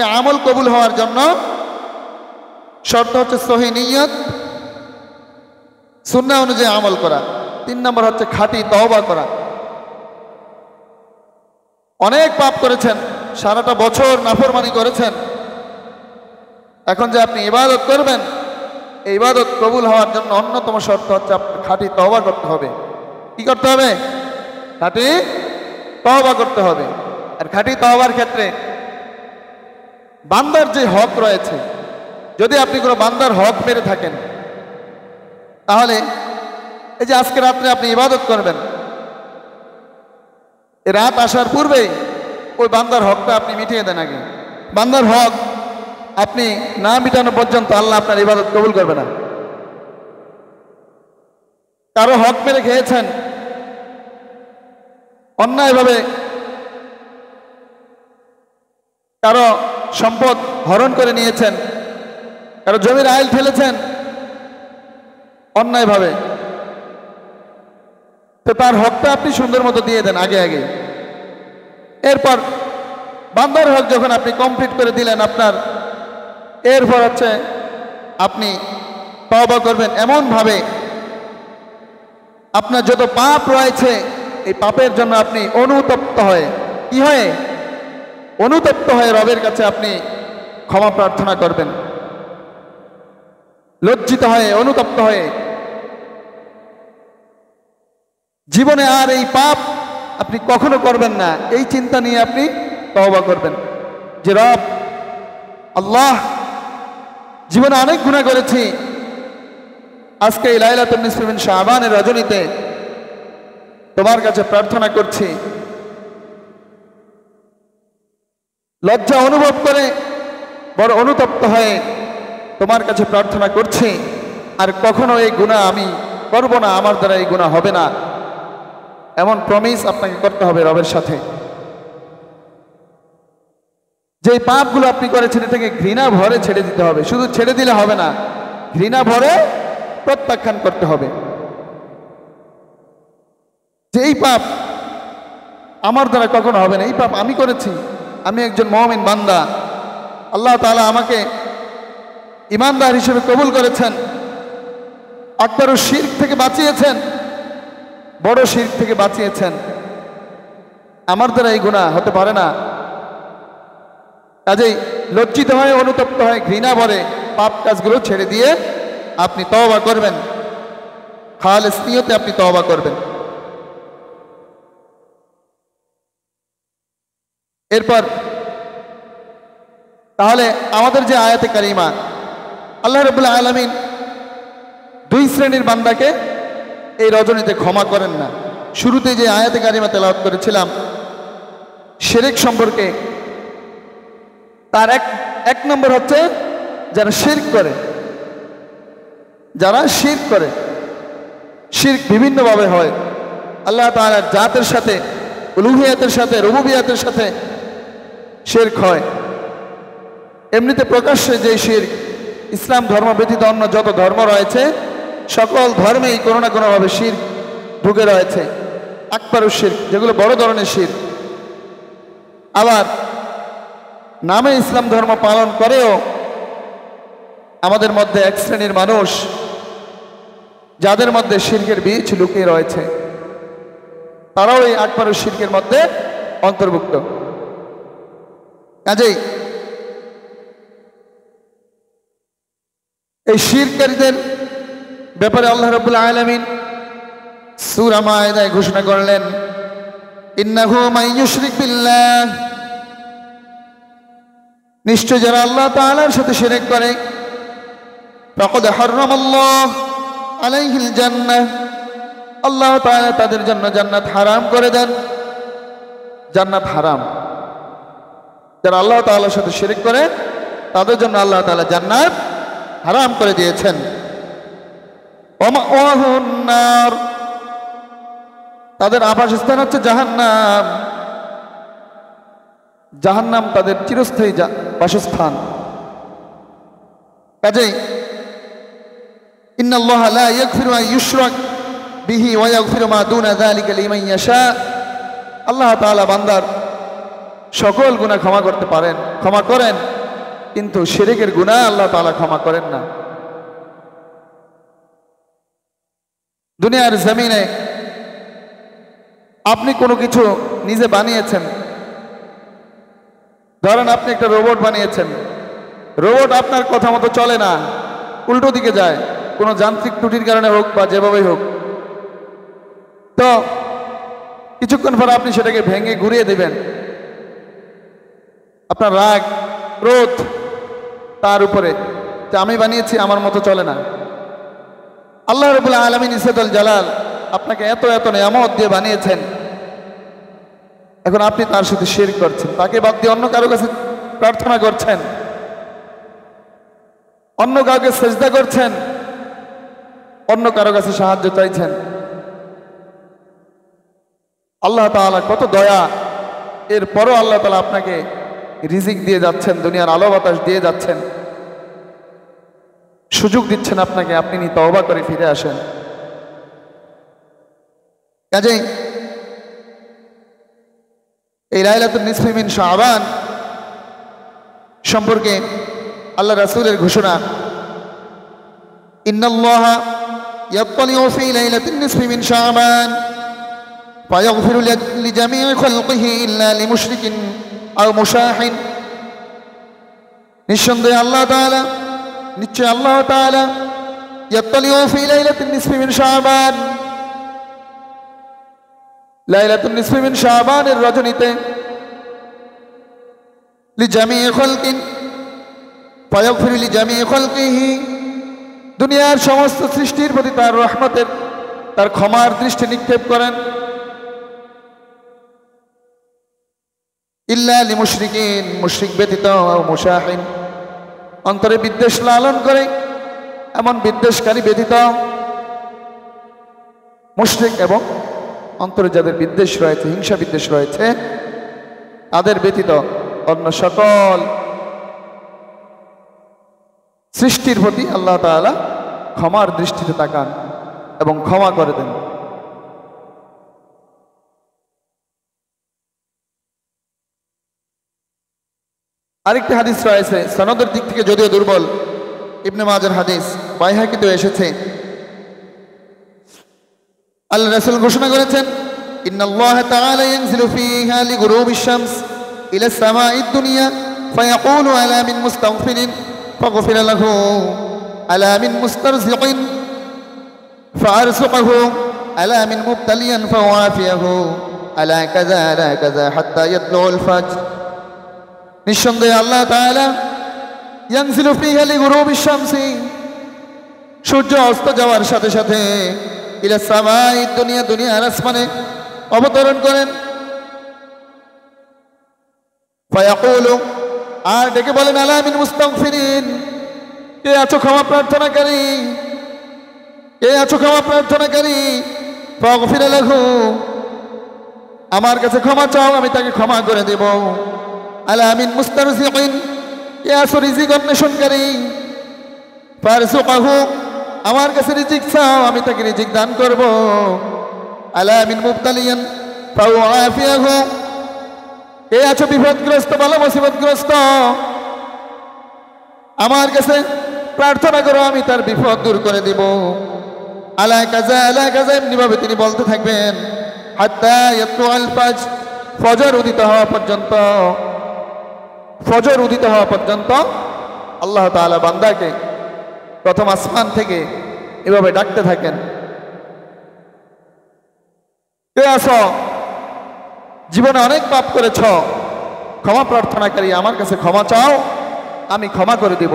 এই আমল কবুল হওয়ার জন্য শর্ত হচ্ছে সহি নিয়ত, সুন্নাহ অনুযায়ী আমল করা। 3 নম্বর হচ্ছে খাঁটি তওবা করা। অনেক পাপ করেছেন, সারাটা বছর নাফরমানি করেছেন, এখন যে আপনি ইবাদত করবেন, এই ইবাদত কবুল হওয়ার জন্য অন্যতম শর্ত হচ্ছে আপনার খাঁটি তওবা করতে হবে। কি করতে হবে? খাঁটি তওবা করতে হবে। আর খাঁটি তওবার ক্ষেত্রে বান্দার যে হক রয়েছে, যদি আপনি কোনো বান্দার হক মেরে থাকেন, তাহলে এই যে আজকে রাত্রে আপনি ইবাদত করবেন, এই রাত আসার পূর্বেই ওই বান্দার হকটা আপনি মিটিয়ে দেন আগে। বান্দার হক আপনি না মিটানো পর্যন্ত আল্লাহ আপনার ইবাদত কবুল করবে না। কারো হক মেরে খেয়েছেন, অন্যায়ভাবে কারো সম্পদ হরণ করে নিয়েছেন, কারো জমির আইল ঠেলেছেন অন্যায়ভাবে, তো তার হকটা আপনি সুন্দর মতো দিয়ে দেন আগে আগে। এরপর বান্দার হক যখন আপনি কমপ্লিট করে দিলেন আপনার, এরপর হচ্ছে আপনি তওবা করবেন এমনভাবে আপনার যত পাপ রয়েছে এই পাপের জন্য আপনি অনুতপ্ত হয়ে, কি হয়ে? অনুতপ্ত হয়ে রবের কাছে আপনি ক্ষমা প্রার্থনা করবেন, লজ্জিত হয়ে, অনুতপ্ত হয়ে। জীবনে আর এই পাপ আপনি কখনো করবেন না, এই চিন্তা নিয়ে আপনি তওবা করবেন যে রব আল্লাহ, জীবনে অনেক গুনাহ করেছি, আজকে এই লাইলাতুন নিসফ মিন শাবানের রজনীতে তোমার কাছে প্রার্থনা করছি, লজ্জা অনুভব করে বড় অনুতপ্ত হয়ে তোমার কাছে প্রার্থনা করছি, আর কখনো এই গুনাহ আমি করব না, আমার দ্বারা এই গুনাহ হবে না, এমন প্রমিস আপনাকে করতে হবে রবের সাথে। যে পাপগুলো আপনি করেছেন এটাকে ঘৃণা ভরে ছেড়ে দিতে হবে। শুধু ছেড়ে দিলে হবে না, ঘৃণা ভরে প্রত্যাখ্যান করতে হবে যে এই পাপ আমার দ্বারা কখনো হবে না, এই পাপ আমি করেছি, আমি একজন মুমিন বান্দা, আল্লাহ তাআলা আমাকে ঈমানদার হিসেবে কবুল করেছেন, আকবার শিরক থেকে বাঁচিয়েছেন, বড় শিরক থেকে বাঁচিয়েছেন, আমার দ্বারা এই গুনাহ হতে পারে না। কাজেই লজ্জিত হয়ে, অনুতপ্ত হয়ে, ঘৃণা ভরে পাপ কাজগুলো ছেড়ে দিয়ে আপনি তওবা করবেন, খালিস নিয়তে আপনি তওবা করবেন। এরপর তাহলে আমাদের যে আয়াতে কারিমা, আল্লাহ রাব্বুল আলামিন 2 শ্রেণীর বান্দাকে এই রজনীতে ক্ষমা করেন না। শুরুতে যে আয়াতে কারিমা তেলাওয়াত করেছিলাম শিরক সম্পর্কে, তার এক নম্বর হচ্ছে যারা শিরক করে, যারা শিরক করে। শিরক বিভিন্নভাবে হয়। আল্লাহ তাআলার জাতের সাথে, উলুহিয়াতের সাথে, রুবুবিয়াতের সাথে শিরক হয়। এমনিতে প্রকাশ্যে যে শিরক, ইসলাম ধর্ম ব্যতীত অন্য যত ধর্ম রয়েছে সকল ধর্মেই কোনো না কোনোভাবে শিরক ঢুকে রয়েছে। আকবারুশ শিরক, যেগুলো বড় ধরনের শিরক। আবার নামে ইসলাম ধর্ম পালন করেও আমাদের মধ্যে এক শ্রেণীর মানুষ যাদের মধ্যে শিরকের বীজ লুকিয়ে রয়েছে, তারাও এই আকবারুশ শিরকের মধ্যে অন্তর্ভুক্ত। কাজেই এই শিরকারীদের ব্যাপারে আল্লাহ রাব্বুল আলামিন সূরা মায়েদায় ঘোষণা করলেন, ইন্নাহু মান ইউশরিক বিল্লাহ, নিশ্চয় যারা আল্লাহ তাআলার সাথে শিরক করে, ফাকাদ হারামাল্লাহু আলাইহিল জান্নাহ, আল্লাহ তাআলা তাদের জন্য জান্নাত হারাম করে দেন। জান্নাত হারাম, যারা আল্লাহ তাআলার সাথে শিরক করে তাদের জন্য আল্লাহ তাআলা জান্নাত হারাম করে দিয়েছেন। ওয়া মাওয়াহুন নার, তাদের আবাসস্থান হচ্ছে জাহান্নাম। জাহান্নাম তাদের চিরস্থায়ী বাসস্থান। কাজেই ইন্নাল্লাহা লা ইয়াগফিরু আন ইউশরাক বিহি ওয়া ইয়াগফিরু মা দুনা যালিকা লিমান ইয়াশা, আল্লাহ তাআলা বান্দার সকল গুনাহ ক্ষমা করতে পারেন, ক্ষমা করেন, কিন্তু শিরকের গুনাহ আল্লাহ তাআলা ক্ষমা করেন না। দুনিয়ার জমিনে আপনি কোনো কিছু নিজে বানিয়েছেন, ধরেন আপনি একটা রোবট বানিয়েছেন, রোবট আপনার কথা মতো চলে না, উল্টো দিকে যায়, কোনো যান্ত্রিক ত্রুটির কারণে হোক বা যেভাবেই হোক। তো কিছুক্ষণ পর আপনি সেটাকে ভেঙে ঘুরিয়ে দেবেন। আপনার রাগ, ক্রোধ তার উপরে যে আমি বানিয়েছি, আমার মতো চলে না। আল্লাহ রাব্বুল আলামিন ইজ্জতুল জালাল আপনাকে এত এত নিয়ামত দিয়ে বানিয়েছেন, এখন আপনি তার সাথে শিরক করছেন, তাকে বাদ দিয়ে অন্য কারো কাছে প্রার্থনা করছেন, অন্য কাউকে সেজদা করছেন, অন্য কারো কাছে সাহায্য চাইছেন। আল্লাহ তাআলা কত দয়া, এরপরও আল্লাহ তাআলা আপনাকে রিজিক দিয়ে যাচ্ছেন, দুনিয়ার আলো বাতাস দিয়ে যাচ্ছেন, সুযোগ দিচ্ছেন আপনাকে, আপনি তওবা করে ফিরে আসেন। কাজেই এই লাইলাতুন নিসফি মিন শাবান সম্পর্কে আল্লাহ রাসূলের ঘোষণা, ইন্নাল্লাহা ইয়াত্তালিউ ফি লাইলাতিন নিসফি মিন শাবান ফায়াগফিরু লিজামিই খালকিহি ইল্লা লিমুশরিকিন আও মুশাহিন, নিঃসন্দেহে নিশ্চয় আল্লাহ তাআলা ইয়াত্তালিউ ফি লাইলাতিন নিসফি মিন শাবান, লাইলাতুন নিসফি মিন শাবানের রজনীতে লিজামিই খালকিন ফায়াগফিরু লিজামিই খালকিহি, দুনিয়ার সমস্ত সৃষ্টির প্রতি তার রহমতের, তার ক্ষমার দৃষ্টি নিক্ষেপ করেন। ইল্লা লিমুশরিকিন, মুশরিক ব্যতীত, মুশাহিন, অন্তরে বিদ্বেষ লালন করে এমন বিদ্বেষকারী ব্যতীত, মুশরিক এবং অন্তরে যাদের বিদ্বেষ রয়েছে, হিংসা বিদ্বেষ রয়েছে, তাদের ব্যতীত অন্য সকল সৃষ্টির প্রতি আল্লাহ তাআলা ক্ষমার দৃষ্টিতে তাকান এবং ক্ষমা করে দেন। আরেকটি হাদিস রয়েছে, সনদের দিক থেকে যদিও দুর্বল, ইবনে মাজার হাদিস, বাইহাকিতে এসেছে। আল্লাহ রাসূল ঘোষণা করেছেন, ইন্নাল্লাহা তাআলা ইয়ানজিলু ফীহা লিগুরুবিশ শামস ইলা সামাঈদ দুনিয়া ফায়াকুলু আলা মিন মুস্তাগফিরিন ফাগফির লাহু আলা মিন মুস্তারজিকিন ফাআরযুকহু আলা মিন মুবতালিয়ান ফাওয়াফিয়াহু আলা কাযা হাত্তা ইয়াতলুল ফাজর, নিঃসন্দেহে আল্লাহ তাআলা ইয়ানজিলু ফীহা লিগুরুবিশ শামসি, সূর্য অস্ত যাওয়ার সাথে সাথে ইলা সামাঈদ দুনিয়া, দুনিয়ার আসমানে অবতরণ করেন। ফায়াকুলু, আর ডেকে বলেন, আলা মিন মুস্তাগফিরিন, কে আছো ক্ষমা প্রার্থনাকারী, আলা মিন মুবতালিয়ান ফাওয়াফিয়াহু আলা কাযা হাত্তা ইয়াতলুল ফাজর, নিঃসন্দেহে আল্লাহ তাআলা ইয়ানজিলু ফীহা লিগুরুবিশ শামসি, সূর্য অস্ত যাওয়ার সাথে সাথে ইলা সামাঈদ দুনিয়া, দুনিয়ার আসমানে অবতরণ করেন। ফায়াকুলু, আর ডেকে বলেন, আলা মিন মুস্তাগফিরিন, কে আছো ক্ষমা প্রার্থনাকারী, কে আছো ক্ষমা প্রার্থনাকারী, ফাগফির লাহু, আমার কাছে ক্ষমা চাও, আমি তাকে ক্ষমা করে দেব। আলা মিন মুস্তারজিকিন, কে আছো রিজিক অন্বেষণকারী, ফারযুকহু, আমার কাছে রিজিক চাও, আমি তাকে রিজিক দান করব। আলা মিন মুবতালিয়ান ফাউআফিয়াহু, কে আছো বিপদগ্রস্ত, বলো মুসিবতগ্রস্ত, আমার কাছে প্রার্থনা করো, আমি তার বিপদ দূর করে দেব। আলা কাজা আলা কাজা, এমনিভাবে তিনি বলতে থাকবেন হাত্তা ইয়াতলুআল ফাজর, ফজর উদিত হওয়া পর্যন্ত। ফজর উদিত হওয়া পর্যন্ত আল্লাহ তাআলা বান্দাকে প্রথম আসমান থেকে এভাবে ডাকতে থাকেন, কে আছো, জীবনে অনেক পাপ করেছ, ক্ষমা প্রার্থনাকারী, আমার কাছে ক্ষমা চাও, আমি ক্ষমা করে দেব।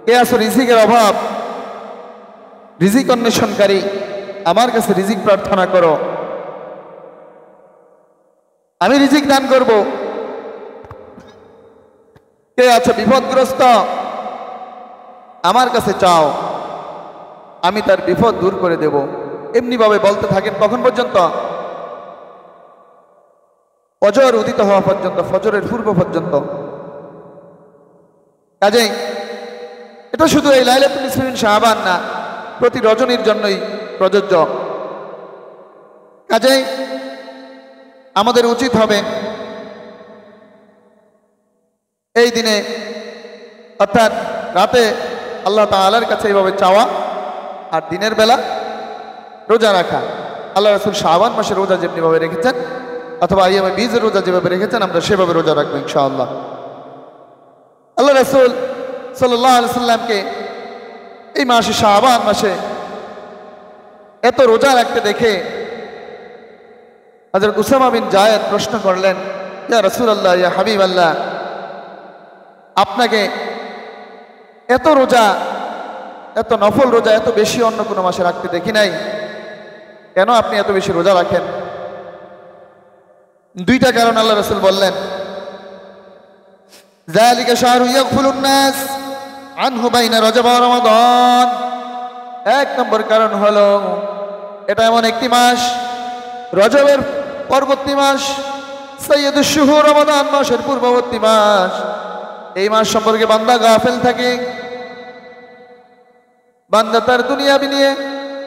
কে আছো রিজিকের অভাব, রিজিক অন্বেষণকারী, আমার কাছে রিজিক প্রার্থনা করো, আমি রিজিক দান করব। কে আছো বিপদগ্রস্ত, আমার কাছে চাও, আমি তার বিপদ দূর করে দেব। এমনিভাবে বলতে থাকেন কখন পর্যন্ত? ফজর উদিত হওয়া পর্যন্ত, ফজরের পূর্ব পর্যন্ত। কাজেই এটা শুধু এই লাইলাতুল নিসফিন শাবান না, প্রতি রজনীর জন্যই প্রযোজ্য। কাজেই আমাদের উচিত হবে এই দিনে অর্থাৎ রাতে আল্লাহ তাআলার কাছে এইভাবে চাওয়া, আর দিনের বেলা রোজা রাখা। আল্লাহ রাসূল শাবান মাসে রোজা যেমনিভাবে রেখেছেন, অথবা আইয়ামে বীজের রোজা যেভাবে রেখেছেন, আমরা সেভাবে রোজা রাখবো ইনশাআল্লাহ। আল্লাহ রাসূল সাল্লাল্লাহু আলাইহি সাল্লামকে এই মাসে শাবান মাসে এত রোজা রাখতে দেখে হযরত উসামা বিন যায়েদ প্রশ্ন করলেন, ইয়া রাসূলুল্লাহ, ইয়া হাবিবাল্লাহ, আপনাকে এত রোজা, এত নফল রোজা এত বেশি অন্য কোনো মাসে রাখতে দেখি নাই, কেন আপনি এত বেশি রোজা রাখেন? দুইটা কারণ আল্লাহ রাসূল বললেন, যালিকা শাহরু ইয়াগফুলুন নাস আনহু বাইনা রজব ওয়া রমাদান। এক নম্বর কারণ হলো এটা এমন একটি মাস, রজবের পরবর্তী মাস, সাইয়্যিদুশ শুহুর রমাদান মাসের পূর্ববর্তী মাস। এই মাস সম্পর্কে বান্দা গাফেল থাকে, বান্দা তার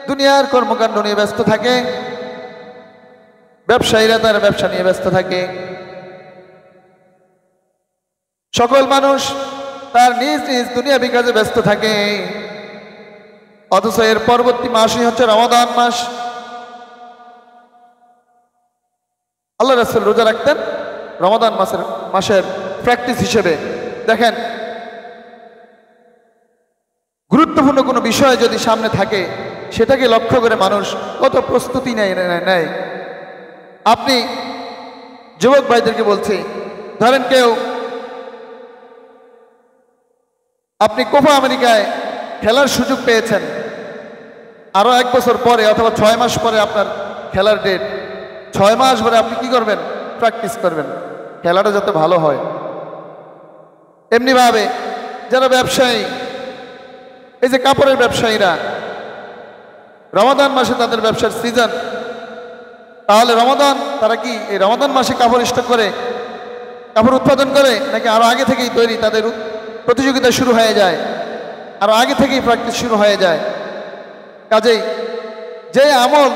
দুনিয়ার কর্মকাণ্ড নিয়ে ব্যস্ত থাকে, ব্যবসায়ীরা তার ব্যবসা নিয়ে ব্যস্ত থাকে, সকল মানুষ তার নিজ নিজ দুনিয়াবি কাজে ব্যস্ত থাকে। অথচ এর পরবর্তী মাসই হচ্ছে রমাদান মাস। আল্লাহ রাসূল রোজা রাখতেন রমাদান মাসের প্র্যাকটিস হিসেবে। দেখেন, গুরুত্বপূর্ণ কোনো বিষয় যদি সামনে থাকে, সেটাকে লক্ষ্য করে মানুষ কত প্রস্তুতি নেয়। আপনি যুবক ভাইদেরকে বলছি, ধরেন কেউ আপনি কোপা আমেরিকায় খেলার সুযোগ পেয়েছেন, আরো 1 বছর পরে অথবা 6 মাস পরে আপনার খেলার ডেট, 6 মাস পরে আপনি কি করবেন? প্র্যাকটিস করবেন, খেলাটা যাতে ভালো হয়। এমনিভাবে যারা ব্যবসায়ী, এই যে কাপড়ের ব্যবসায়ীরা, রমাদান মাসে তাদের ব্যবসার সিজন, তাহলে তারা কি এই রমাদান মাসে কাপড় স্টক করে, কাপড় উৎপাদন করে, নাকি আরো আগে থেকেই তৈরি, তাদের প্রতিযোগিতা শুরু হয়ে যায়, আরো আগে থেকেই প্র্যাকটিস শুরু হয়ে যায়? কাজেই যে আমল,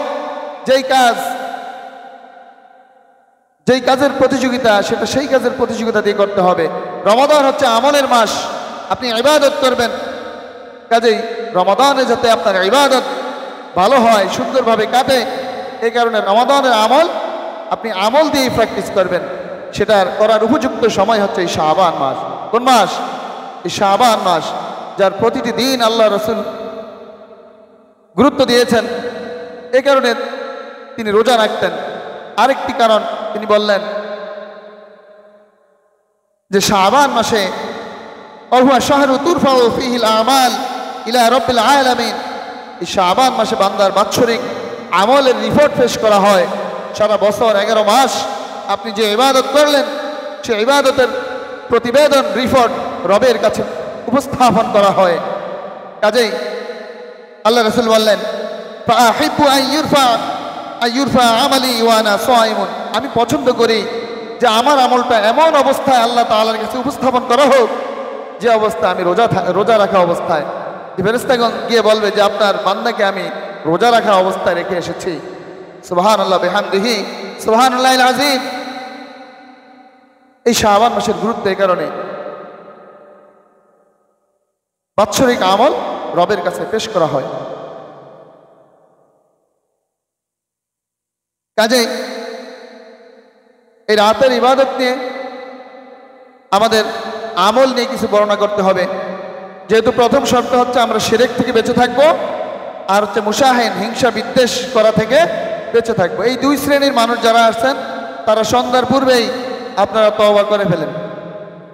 যেই কাজের প্রতিযোগিতা, সেটা সেই কাজের প্রতিযোগিতা দিয়ে করতে হবে। রমাদান হচ্ছে আমলের মাস, আপনি ইবাদত করবেন। কাজেই রমাদানে যাতে আপনার ইবাদত ভালো হয়, সুন্দরভাবে কাটে, এই কারণে রমাদানের আমল আপনি আমল দিয়ে প্র্যাকটিস করবেন। সেটার করার উপযুক্ত সময় হচ্ছে এই শাবান মাস। কোন মাস? এই শাবান মাস, যার প্রতিটি দিন আল্লাহ রাসূল গুরুত্ব দিয়েছেন। এই কারণে তিনি রোজা রাখতেন। আরেকটি কারণ তিনি বললেন যে শাবান মাসে ওয়া শাহরু তুরফাউ ফীহিল আমাল ইলা রাব্বিল আলামিন, এই শাবান মাসে বান্দার বাৎসরিক আমলের রিপোর্ট পেশ করা হয়। সারা বছর 11 মাস আপনি যে ইবাদত করলেন, সেই ইবাদতের প্রতিবেদন, রিপোর্ট রবের কাছে উপস্থাপন করা হয়। কাজেই আল্লাহ রাসূল বললেন, ফাআহিব্বু আইয়ুরফা আমালি ওয়া আনা সাইমুন, আমি পছন্দ করি যে আমার আমলটা এমন অবস্থায় আল্লাহ তাআলার কাছে উপস্থাপন করা হোক যে অবস্থা আমি রোজা রাখা অবস্থায়। ফেরেশতাগণ গিয়ে বলবে যে আপনার বান্দাকে আমি রোজা রাখা অবস্থায় রেখে এসেছি। সুবহানাল্লাহ বিহামদিহি সুবহানাল্লাহিল আযীম। এই শাবান মাসের গুরুত্ব এই কারণে, বাৎসরিক আমল রবের কাছে পেশ করা হয়। কাজেই এই রাতের ইবাদত নিয়ে আমাদের আমল নিয়ে কিছু বর্ণনা করতে হবে। যেহেতু প্রথম শর্ত হচ্ছে আমরা শিরক থেকে বেঁচে থাকবো, আর হচ্ছে মুশাহিন হিংসা বিদ্বেষ করা থেকে বেঁচে থাকবো। এই দুই শ্রেণীর মানুষ যারা আছেন তারা সন্ধ্যার পূর্বেই আপনারা তওবা করে ফেলেন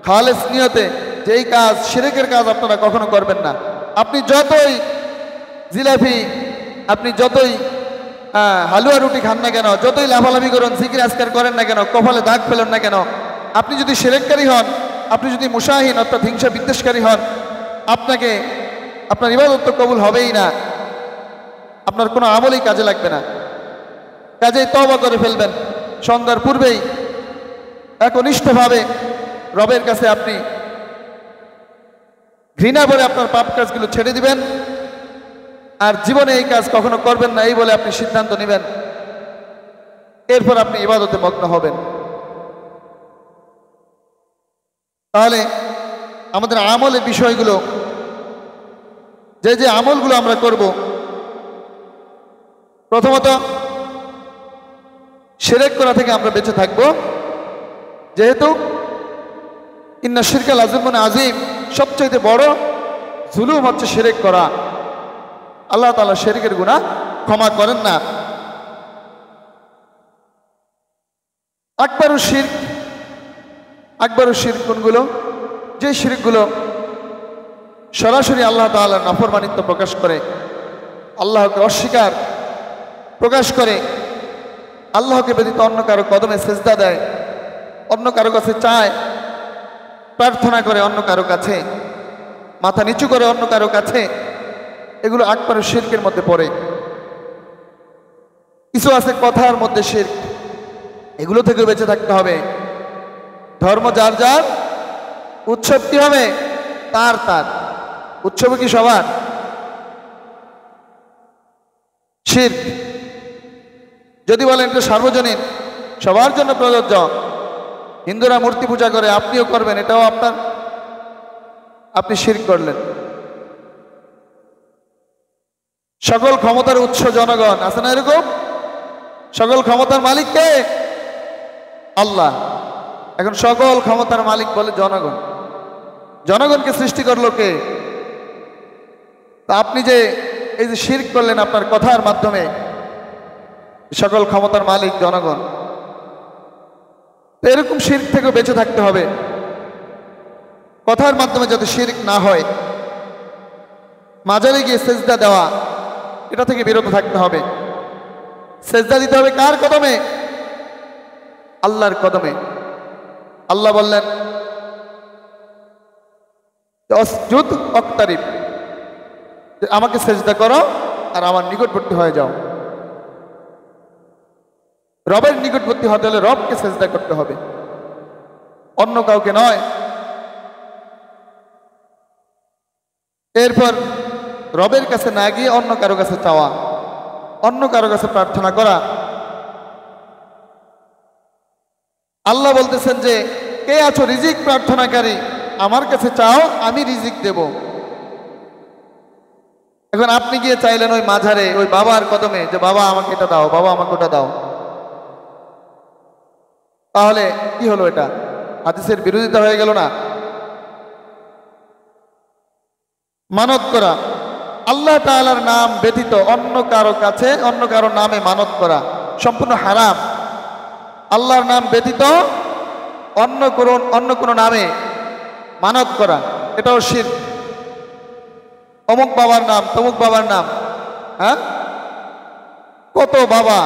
খালেস নিয়তে যে এই কাজ শিরকের কাজ আপনারা কখনো করবেন না। আপনি যতই জিলাপি, আপনি যতই হালুয়া রুটি খান না কেন, যতই লাফালাফি করুন, জিকির আজকার করেন না কেন, কপালে দাগ ফেলেন না কেন, আপনি যদি শিরককারী হন, আপনি যদি মুশাহিন অর্থাৎ হিংসা বিদ্বেষকারী হন, আপনার ইবাদত তো কবুল হবেই না, আপনার কোনো আমলই কাজে লাগবে না। কাজেই তওবা করে ফেলবেন সন্ধ্যার পূর্বেই, একনিষ্ঠভাবে রবের কাছে আপনি ঘৃণা করে আপনার পাপ কাজগুলো ছেড়ে দিবেন, আর জীবনে এই কাজ কখনো করবেন না এই বলে আপনি সিদ্ধান্ত নেবেন। এরপর আপনি ইবাদতে মগ্ন হবেন। তাহলে আমাদের আমলের বিষয়গুলো, যে আমলগুলো আমরা করব, প্রথমত শিরক করা থেকে আমরা বেঁচে থাকব। যেহেতু ইন্না শিরকা লাযুলমুন আযীম, সবচাইতে বড় জুলুম হচ্ছে শিরক করা। আল্লাহ তাআলা শিরকের গুনাহ ক্ষমা করেন না। আকবারু শিরক কোনগুলো? যে শিরকগুলো সরাসরি আল্লাহ তাআলার নাফরমানিত্ব প্রকাশ করে, আল্লাহকে অস্বীকার প্রকাশ করে, আল্লাহকে ব্যতীত অন্য কারো কদমে সেজদা দেয়, অন্য কারো কাছে চায়, প্রার্থনা করে অন্য কারো কাছে, মাথা নিচু করে অন্য কারো কাছে, এগুলো আকবার শিরকের মধ্যে পড়ে। কিছু আছে কথার মধ্যে শিরক, এগুলো থেকে বেঁচে থাকতে হবে। ধর্ম যার যার, উৎসব কি হবে তার তার, উৎসব কি সবার? শিরক যদি বলেন এটা সার্বজনীন, সবার জন্য প্রযোজ্য, হিন্দুরা মূর্তি পূজা করে আপনিও করবেন, এটাও আপনি শিরক করলেন। সকল ক্ষমতার উৎস জনগণ, আছে না এরকম? সকল ক্ষমতার মালিক কে? আল্লাহ। এখন সকল ক্ষমতার মালিক বলে জনগণ, জনগণকে সৃষ্টি করলো কে? তা আপনি যে এই যে শিরক করলেন আপনার কথার মাধ্যমে, সকল ক্ষমতার মালিক জনগণ, তো এরকম শিরক থেকে বেঁচে থাকতে হবে। কথার মাধ্যমে যাতে শিরক না হয়, মাজারে গিয়ে সেজদা দেওয়া, এটা থেকে বিরত থাকতে হবে। সেজদা দিতে হবে কার কদমে? আল্লাহর কদমে। আল্লাহ বললেন অসজুদ ওয়াকতারিব, আমাকে সেজদা করো আর আমার নিকটবর্তী হয়ে যাও। রবের নিকটবর্তী হতে হলে রবকে সেজদা করতে হবে, অন্য কাউকে নয়। এরপর রবের কাছে না গিয়ে অন্য কারো কাছে চাওয়া, অন্য কারো কাছে প্রার্থনা করা। আল্লাহ বলতেছেন যে কে আছো রিজিক প্রার্থনাকারী, আমার কাছে চাও আমি রিজিক দেব। এখন আপনি গিয়ে চাইলেন ওই মাঝারে, ওই বাবার কদমে, যে বাবা আমাকে এটা দাও, বাবা আমাকে ওটা দাও, তাহলে কি হলো? এটা হাদিসের বিরোধিতা হয়ে গেল না? মানত করা, আল্লাহ তাআলার নাম ব্যতীত অন্য কারো কাছে, অন্য কারো নামে মানত করা সম্পূর্ণ হারাম। আল্লাহর নাম ব্যতীত অন্য কোনো নামে মানত করা, এটাও শিরক। অমুক বাবার নাম, তমুক বাবার নাম, হ্যাঁ, কত বাবা,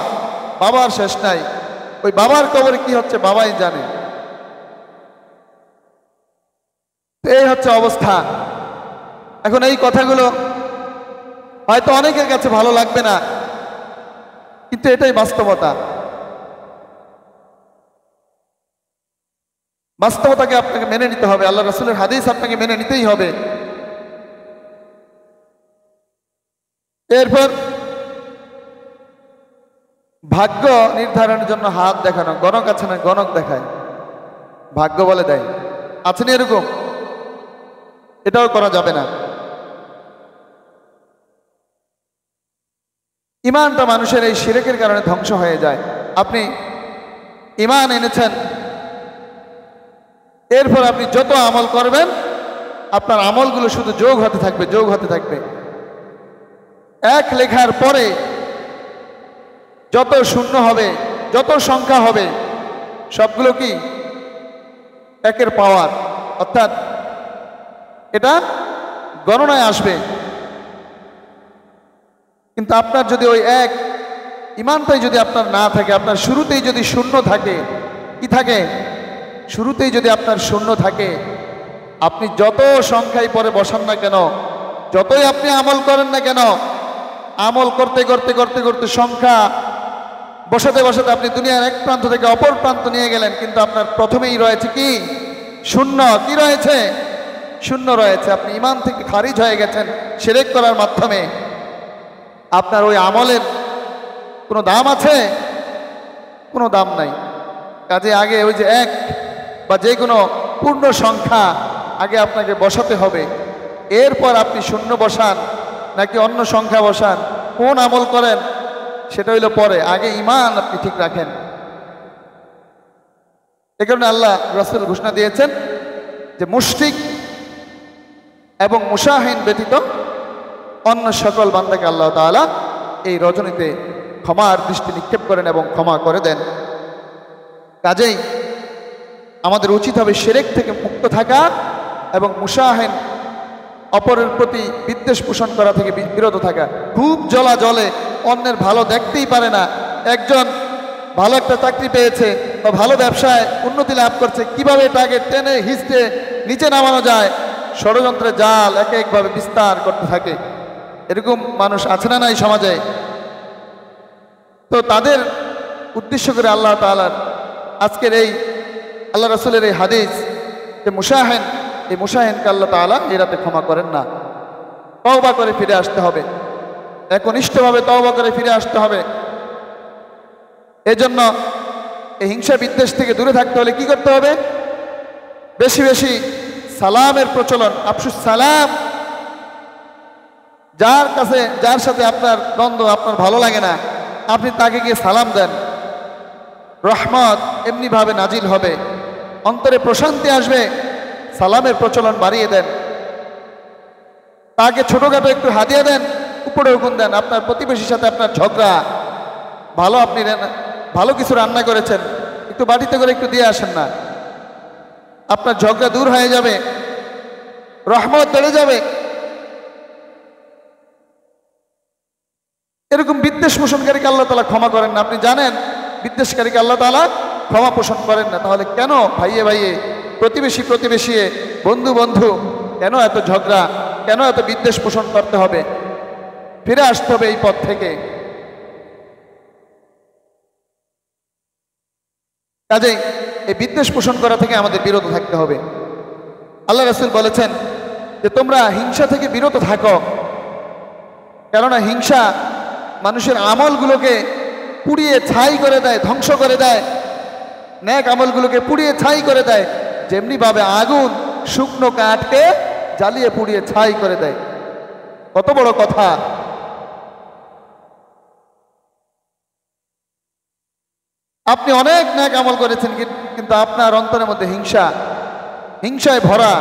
বাবার শেষ নাই। ওই বাবার কবরে কি হচ্ছে বাবাই জানে। এই হচ্ছে অবস্থা। এখন এই কথাগুলো হয়তো অনেকের কাছে ভালো লাগবে না, কিন্তু এটাই বাস্তবতা। বাস্তবতাকে আপনাকে মেনে নিতে হবে, আল্লাহ রাসূলের হাদিস আপনাকে মেনে নিতেই হবে। এরপর ভাগ্য নির্ধারণের জন্য হাত দেখানো, গণক আছে না, গণক দেখায়, ভাগ্য বলে দেয়, আছে না এরকম? এটাও করা যাবে না। ইমানটা মানুষের এই শিরকের কারণে ধ্বংস হয়ে যায়। আপনি ইমান এনেছেন, এরপর আপনি যত আমল করবেন আপনার আমলগুলো শুধু যোগ হতে থাকবে, যোগ হতে থাকবে। এক লেখার পরে যত শূন্য হবে, যত সংখ্যা হবে, সবগুলো কি একের পাওয়ার, অর্থাৎ এটা গণনায় আসবে। কিন্তু আপনার যদি ওই এক ইমানটাই যদি আপনার না থাকে, আপনার শুরুতেই যদি শূন্য থাকে, কি থাকে, শুরুতেই যদি আপনার শূন্য থাকে, আপনি যত সংখ্যায় পরে বসান না কেন, যতই আপনি আমল করেন না কেন, আমল করতে করতে করতে করতে সংখ্যা বসাতে বসাতে আপনি দুনিয়ার এক প্রান্ত থেকে অপর প্রান্ত নিয়ে গেলেন, কিন্তু আপনার প্রথমেই রয়েছে কি, শূন্য। কি রয়েছে? শূন্য রয়েছে। আপনি ইমান থেকে খারিজ হয়ে গেছেন শিরক করার মাধ্যমে। আপনার ওই আমলের কোনো দাম আছে? কোনো দাম নাই। কাজে আগে ওই যে এক বা যে কোনো পূর্ণ সংখ্যা আগে আপনাকে বসাতে হবে, এরপর আপনি শূন্য বসান নাকি অন্য সংখ্যা বসান, কোন আমল করেন সেটা হইল পরে, আগে ইমান আপনি ঠিক রাখেন। এ কারণে আল্লাহ রাসূল ঘোষণা দিয়েছেন যে মুশরিক এবং মুশাহিন ব্যতীত অন্য সকল বান্দাকে আল্লাহ তাআলা এই রজনীতে ক্ষমার দৃষ্টি নিক্ষেপ করেন এবং ক্ষমা করে দেন। কাজেই আমাদের উচিত হবে শিরক থেকে মুক্ত থাকা এবং মুশাহিন অপরের প্রতি বিদ্বেষ পোষণ করা থেকে বিরত থাকা। খুব জ্বলা জলে, অন্যের ভালো দেখতেই পারে না, একজন ভালো একটা চাকরি পেয়েছে বা ভালো ব্যবসায় উন্নতি লাভ করছে, কিভাবে তাকে টেনে হিঁচড়ে নিচে নামানো যায়, ষড়যন্ত্রের জাল এক একভাবে বিস্তার করতে থাকে। এরকম মানুষ আছে না নাই সমাজে? তো তাদের উদ্দেশ্য করে আল্লাহ তাআলার আজকের এই আল্লাহ রাসূলের এই হাদিস যে মুশাহিন, এই মুশাহিনকে আল্লাহ তাআলা এই রাতে ক্ষমা করেন না। তওবা করে ফিরে আসতে হবে, একনিষ্ঠভাবে তওবা করে ফিরে আসতে হবে। এজন্য এই হিংসা বিদ্বেষ থেকে দূরে থাকতে হলে কি করতে হবে? বেশি বেশি সালামের প্রচলন, আফসুস সালাম। যার কাছে, যার সাথে আপনার দ্বন্দ্ব, আপনার ভালো লাগে না, আপনি তাকে গিয়ে সালাম দেন, রহমত এমনিভাবে নাজিল হবে, অন্তরে প্রশান্তি আসবে। সালামের প্রচলন বাড়িয়ে দেন। তাকে ছোটোখাটো একটু হাদিয়া দেন, উপরে হুকুম দেন। আপনার প্রতিবেশীর সাথে আপনার ঝগড়া, ভালো আপনি ভালো কিছু রান্না করেছেন, একটু বাড়িতে করে একটু দিয়ে আসেন না, আপনার ঝগড়া দূর হয়ে যাবে, রহমত বেড়ে যাবে। এরকম বিদ্বেষ পোষণকারীকে আল্লাহ তাআলা ক্ষমা করেন না। আপনি জানেন বিদ্বেষকারীকে আল্লাহ তাআলা ক্ষমা পোষণ করেন না, তাহলে কেন ভাইয়ে ভাইয়ে, প্রতিবেশী প্রতিবেশী, বন্ধু বন্ধু, কেন এত ঝগড়া, কেন এত বিদ্বেষ পোষণ করতে হবে? ফিরে আসতে হবে এই পথ থেকে। কাজেই এই বিদ্বেষ পোষণ করা থেকে আমাদের বিরত থাকতে হবে। আল্লাহ রাসূল বলেছেন যে তোমরা হিংসা থেকে বিরত থাকো, কেননা হিংসা মানুষের আমলগুলোকে পুড়িয়ে ছাই করে দেয়, ধ্বংস করে দেয়। নেক আমলগুলোকে পুড়িয়ে ছাই করে দেয়, যেমনিভাবে আগুন শুকনো কাঠকে জ্বালিয়ে পুড়িয়ে ছাই করে দেয়। কত বড় কথা! আপনি অনেক নেক আমল করেছেন, কিন্তু আপনার অন্তরের মধ্যে হিংসা, হিংসায় ভরা,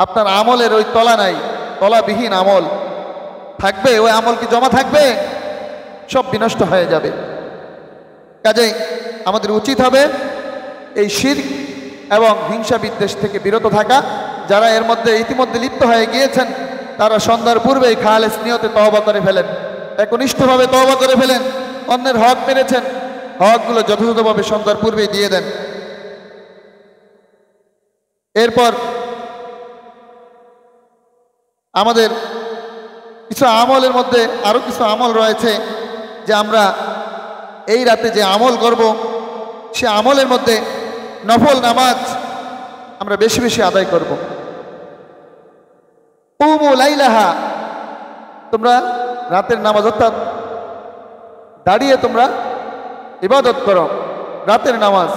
আপনার আমলের ওই তলা নাই, তলাবিহীন আমল থাকবে, ওই আমল কি জমা থাকবে? সব বিনষ্ট হয়ে যাবে। কাজেই আমাদের উচিত হবে এই শিরক এবং হিংসা বিদ্বেষ থেকে বিরত থাকা। যারা এর মধ্যে ইতিমধ্যে লিপ্ত হয়ে গিয়েছেন, তারা সন্ধ্যার পূর্বেই খালেস নিয়তে তওবা করে ফেলেন, একনিষ্ঠভাবে তওবা করে ফেলেন। অন্যের হক মেরেছেন, হকগুলো যথাযথভাবে সন্ধ্যার পূর্বেই দিয়ে দেন। এরপর আমাদের কিছু আমলের মধ্যে আরও কিছু আমল রয়েছে যে আমরা এই রাতে যে আমল করব সে আমলের মধ্যে নফল নামাজ আমরা বেশি বেশি আদায় করব। কুমু লাইলাহা, তোমরা রাতের নামাজ অর্থাৎ দাঁড়িয়ে তোমরা ইবাদত করো, রাতের নামাজ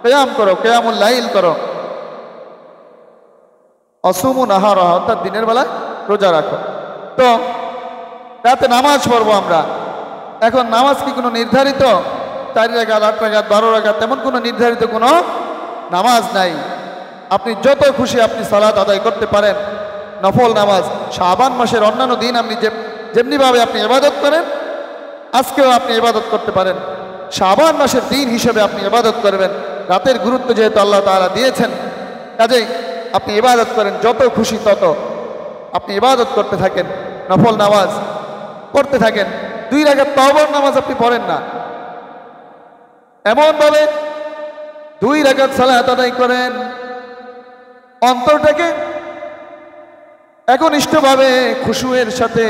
কিয়াম করো, কিয়ামুল লাইল করো। অসুমু নাহারা, অর্থাৎ দিনের বেলায় রোজা রাখো। তো রাতে নামাজ পড়বো আমরা। এখন নামাজ কি কোনো নির্ধারিত 4 রাকাত, 8 রাকাত, 12 রাকাত, তেমন কোনো নির্ধারিত কোনো নামাজ নাই। আপনি যত খুশি আপনি সালাত আদায় করতে পারেন, নফল নামাজ। শাবান মাসের অন্যান্য দিন আপনি যেমনিভাবে আপনি ইবাদত করেন, আজকেও আপনি ইবাদত করতে পারেন। শাবান মাসের দিন হিসেবে আপনি ইবাদত করবেন। রাতের গুরুত্ব যেহেতু আল্লাহ তাআলা দিয়েছেন, কাজেই আপনি ইবাদত করেন, যত খুশি তত আপনি ইবাদত করতে থাকেন, নফল নামাজ পড়তে থাকেন। 2 রাকাত তাওবার নামাজ আপনি পড়েন না, এমনভাবে 2 রাকাত সালাত আদায় করেন, অন্তরটাকে একনিষ্ঠভাবে খুশুয়ের সাথে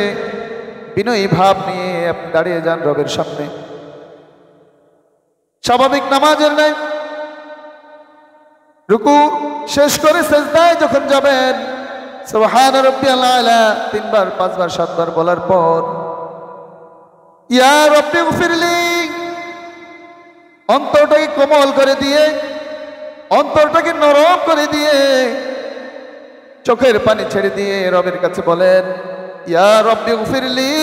বিনয়ী ভাব নিয়ে আপনি দাঁড়িয়ে যান রবের সামনে, স্বাভাবিক নামাজের নাই। রুকু শেষ করে সিজদায় যখন যাবেন, সুবহান রাব্বিয়াল আলা 3 বার 5 বার 7 বার বলার পর ইয়া রাব্বি গফিরলি, অন্তরটাকে কোমল করে দিয়ে, অন্তরটাকে নরম করে দিয়ে, চোখের পানি ছেড়ে দিয়ে রবের কাছে বলেন, ইয়া রাব্বি গফিরলি,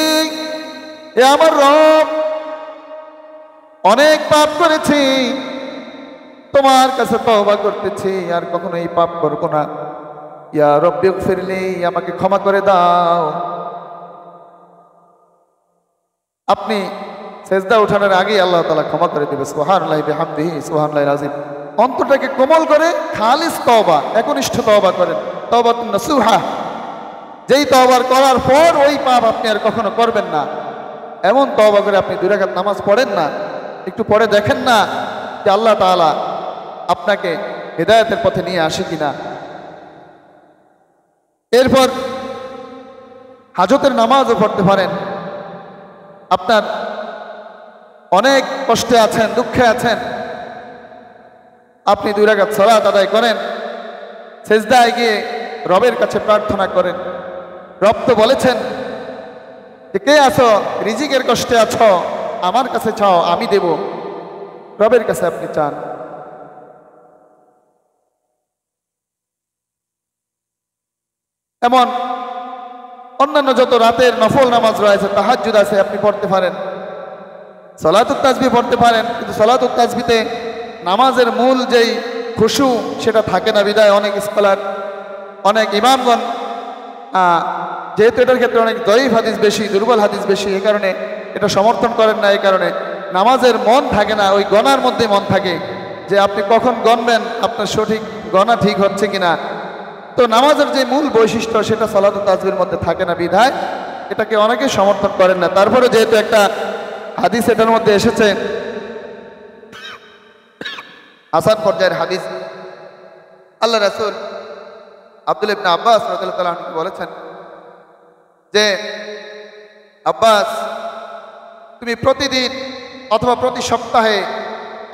এ আমার রব, অনেক পাপ করেছি, তোমার কাছে তওবা করতেছি, আর কখনো এই পাপ করব না। ইয়া রাব্বি গফিরলি, আমাকে ক্ষমা করে দাও। আপনি সেজদা উঠানোর আগেই আল্লাহ তাআলা ক্ষমা করে দেবে। সুবহানাল্লাহি বিহামদিহি, সুবহানাল্লাহিল আযীম। অন্তরটাকে কোমল করে খালিস তওবা, একনিষ্ঠ তওবা করেন, তওবাতুন নাসুহা। যেই তওবার করার পর ওই পাপ আপনি আর কখনো করবেন না, এমন তওবা করে আপনি 2 রাকাত নামাজ পড়েন না। একটু পরে দেখেন না যে আল্লাহ তাআলা আপনাকে হেদায়েতের পথে নিয়ে আসে কিনা। এরপর হাজতের নামাজও পড়তে পারেন। আপনার অনেক কষ্টে আছেন, দুঃখে আছেন, আপনি 2 রাকাত সালাত আদায় করেন, সিজদায় গিয়ে রবের কাছে প্রার্থনা করেন। রব তো বলেছেন যে কে আছো, রিজিকের কষ্টে আছো, আমার কাছে চাও, আমি দেব। রবের কাছে আপনি চান। এমন অন্যান্য যত রাতের নফল নামাজ রয়েছে, তাহাজ্জুদ আছে, আপনি পড়তে পারেন। সালাতুত তাসবিহ পড়তে পারেন, কিন্তু সালাতুত তাসবিহতে নামাজের মূল যেই খুশু সেটা থাকে না বিদায় অনেক স্কলার, অনেক ইমামগণ যেহেতু এটার ক্ষেত্রে অনেক দয়ীফ হাদিস বেশি, দুর্বল হাদিস বেশি, এই কারণে এটা সমর্থন করেন না। এই কারণে নামাজের মন থাকে না, ওই গণার মধ্যে মন থাকে যে আপনি কখন গণবেন, আপনার সঠিক গণা ঠিক হচ্ছে কিনা। তো নামাজের যে মূল বৈশিষ্ট্য সেটা সালাতুত তাসবিহর মধ্যে থাকে না বিধায় এটাকে অনেকে সমর্থন করেন না। তারপরে যেহেতু একটা হাদিস এটার মধ্যে এসেছে, হাসান পর্যায়ের হাদিস, আল্লাহ রাসূল আব্দুল্লাহ ইবনে আব্বাস রাদিয়াল্লাহু তাআলা আনহু বলেছেন যে, আব্বাস, তুমি প্রতিদিন অথবা প্রতি সপ্তাহে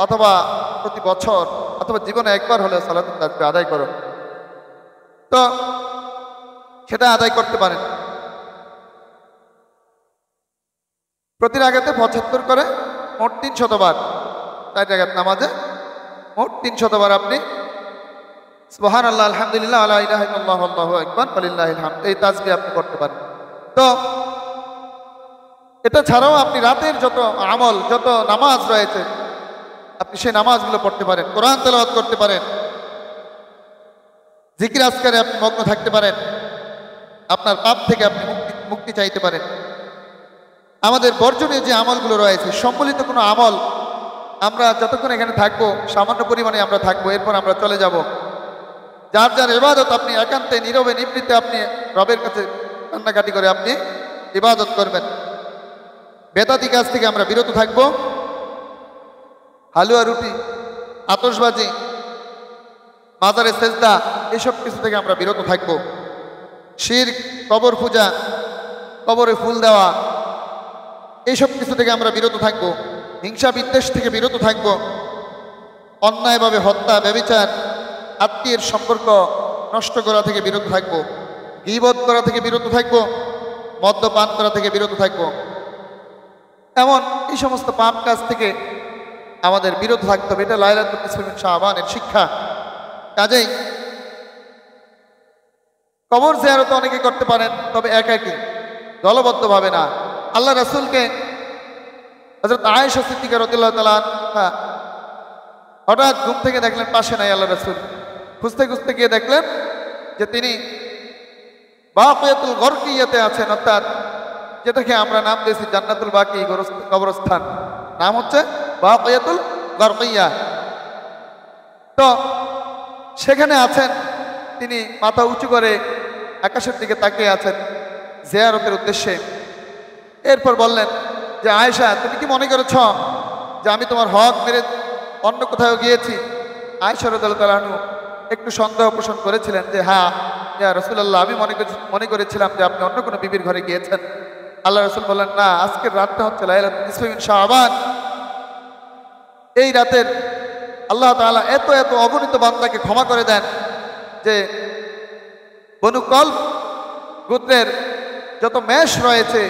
অথবা প্রতি বছর অথবা জীবনে একবার হলে সালাতুত তাসবিহ আদায় করো। তো সেটা আদায় করতে পারেন। প্রতি রাকাতে 75 করে, মোট 300 বার। 4 রাকাত নামাজে মোট 300 বার আপনি সুবহানাল্লাহ, আলহামদুলিল্লাহ, লা ইলাহা ইল্লাল্লাহু আল্লাহু আকবার, ওয়ালিল্লাহিল হামদ, এই তাসবিহ আপনি করতে পারেন। তো এটা ছাড়াও আপনি রাতের যত আমল, যত নামাজ রয়েছে, আপনি সেই নামাজগুলো পড়তে পারেন, কোরআন তেলাওয়াত করতে পারেন, জিকির আজকারে আপনি মগ্ন থাকতে পারেন, আপনার পাপ থেকে আপনি মুক্তি চাইতে পারেন। আমাদের বর্জনীয় যে আমলগুলো রয়েছে, সম্মিলিত কোনো আমল আমরা যতক্ষণ এখানে থাকবো, সামান্য পরিমাণে আমরা থাকবো, এরপর আমরা চলে যাব। যার যার ইবাদত আপনি একান্তে নীরবে নিবৃত্তে আপনি রবের কাছে কান্নাকাটি করে আপনি ইবাদত করবেন। বেদাতি কাজ থেকে আমরা বিরত থাকবো। হালুয়া রুটি, আতশবাজি, মাজারে সেজদা, এইসব কিছু থেকে আমরা বিরত থাকবো। শিরক, কবর পূজা, কবরে ফুল দেওয়া, এইসব কিছু থেকে আমরা বিরত থাকব। হিংসা বিদ্বেষ থেকে বিরত থাকব। অন্যায়ভাবে হত্যা, ব্যভিচার, আত্মীয়ের সম্পর্ক নষ্ট করা থেকে বিরত থাকব। গীবত করা থেকে বিরত থাকব। মদ্যপান করা থেকে বিরত থাকব। এমন এই সমস্ত পাপ কাজ থেকে আমাদের বিরত থাকতে হবে। এটা লাইলাতুল নিসফি মিন শাবানের শিক্ষা। কাজেই কবর জিয়ারত অনেকে করতে পারেন, তবে একাকী, দলবদ্ধভাবে না। আল্লাহ রাসূলকে হযরত আয়েশা সিদ্দিকা রাদিয়াল্লাহু তাআলা আনহা হঠাৎ ঘুম থেকে দেখলেন পাশে নাই আল্লাহ রাসূল। খুঁজতে খুঁজতে গিয়ে দেখলেন যে তিনি বাকিয়াতুল গরকিয়াতে আছেন, অর্থাৎ যেটাকে আমরা নাম দিয়েছি জান্নাতুল বাকি কবরস্থান, নাম হচ্ছে বাকিয়াতুল গরকিয়া। তো সেখানে আছেন, তিনি মাথা উঁচু করে আকাশের দিকে তাকিয়ে আছেন জিয়ারতের উদ্দেশ্যে। এরপর বললেন যে আয়েশা, তুমি কি মনে করেছ যে আমি তোমার হক মেরে অন্য কোথাও গিয়েছি? আয়েশা রাদিয়াল্লাহু তাআলা আনহা একটু সন্দেহ পোষণ করেছিলেন যে হ্যাঁ ইয়া রাসূলুল্লাহ, আমি মনে করেছিলাম যে আপনি অন্য কোনো বিবির ঘরে গিয়েছেন। আল্লাহ রাসূল বললেন, না, আজকের রাতটা হচ্ছে লাইলাতুল নিসফি মিন শাবান। এই রাতের আল্লাহ তাআলা এত এত অগণিত বান্দাকে ক্ষমা করে দেন যে বনু কলব গোত্রের যত মেষ রয়েছে,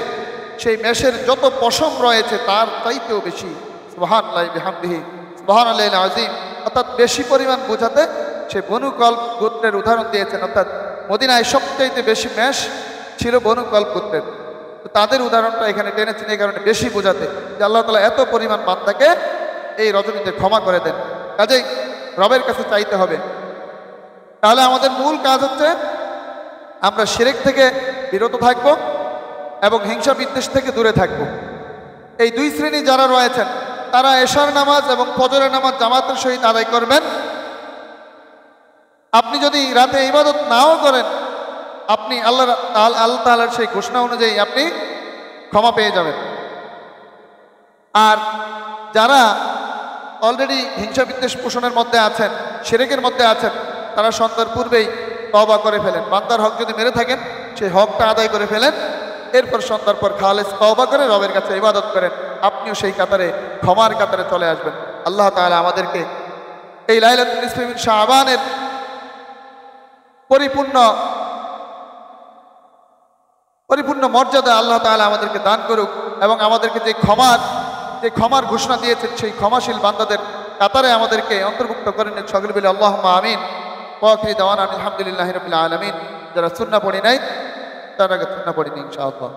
সেই মেষের যত পশম রয়েছে তার চাইতেও বেশি। সুবহানাল্লাহি বিহামদিহি সুবহানাল্লাহিল আযীম। অর্থাৎ বেশি পরিমাণ বোঝাতে সে বনু কলব গোত্রের উদাহরণ দিয়েছেন। অর্থাৎ মদিনায় সবচাইতে বেশি মেষ ছিল বনু কলব গোত্রের। তো তাদের উদাহরণটা এখানে টেনেছেন এই কারণে, বেশি বোঝাতে যে আল্লাহ তাআলা এত পরিমাণ বান্দাকে এই রজনীতে ক্ষমা করে দেন। কাজেই রবের কাছে চাইতে হবে। তাহলে আমাদের মূল কাজ হচ্ছে আমরা শিরক থেকে বিরত থাকব এবং হিংসা বিদ্বেষ থেকে দূরে থাকব। এই দুই শ্রেণী যারা রয়েছেন তারা এশার নামাজ এবং ফজরের নামাজ জামাতের সহিত আদায় করবেন। আপনি যদি রাতে ইবাদত নাও করেন, আপনি আল্লাহ তাআলার সেই ঘোষণা অনুযায়ী আপনি ক্ষমা পেয়ে যাবেন। আর যারা অলরেডি হিংসা বিদ্বেষ পোষণের মধ্যে আছেন, শিরকের মধ্যে আছেন, তারা সন্ধ্যার পূর্বেই তওবা করে ফেলেন। বান্দার হক যদি মেরে থাকেন সেই হকটা আদায় করে ফেলেন। এরপর সন্ধ্যার পর খালেস তওবা করে রবের কাছে ইবাদত করেন। আপনিও সেই কাতারে, ক্ষমার কাতারে চলে আসবেন। আল্লাহ তাআলা আমাদেরকে এই লাইলাতুল নিসফি মিন শাবানের পরিপূর্ণ মর্যাদা আল্লাহ তাআলা আমাদেরকে দান করুক এবং আমাদেরকে যে ক্ষমার ঘোষণা দিয়েছেন সেই ক্ষমাশীল বান্দাদের কাতারে আমাদেরকে অন্তর্ভুক্ত করেন। সকলে বলে আল্লাহুম্মা আমিন। ওয়া আখিরু দাওয়ানা আলহামদুলিল্লাহি রাব্বিল আলামিন। যারা সুন্নাহ পড়ি নাই তারা আগে সুন্নাহ পড়িনি ইনশাআল্লাহ।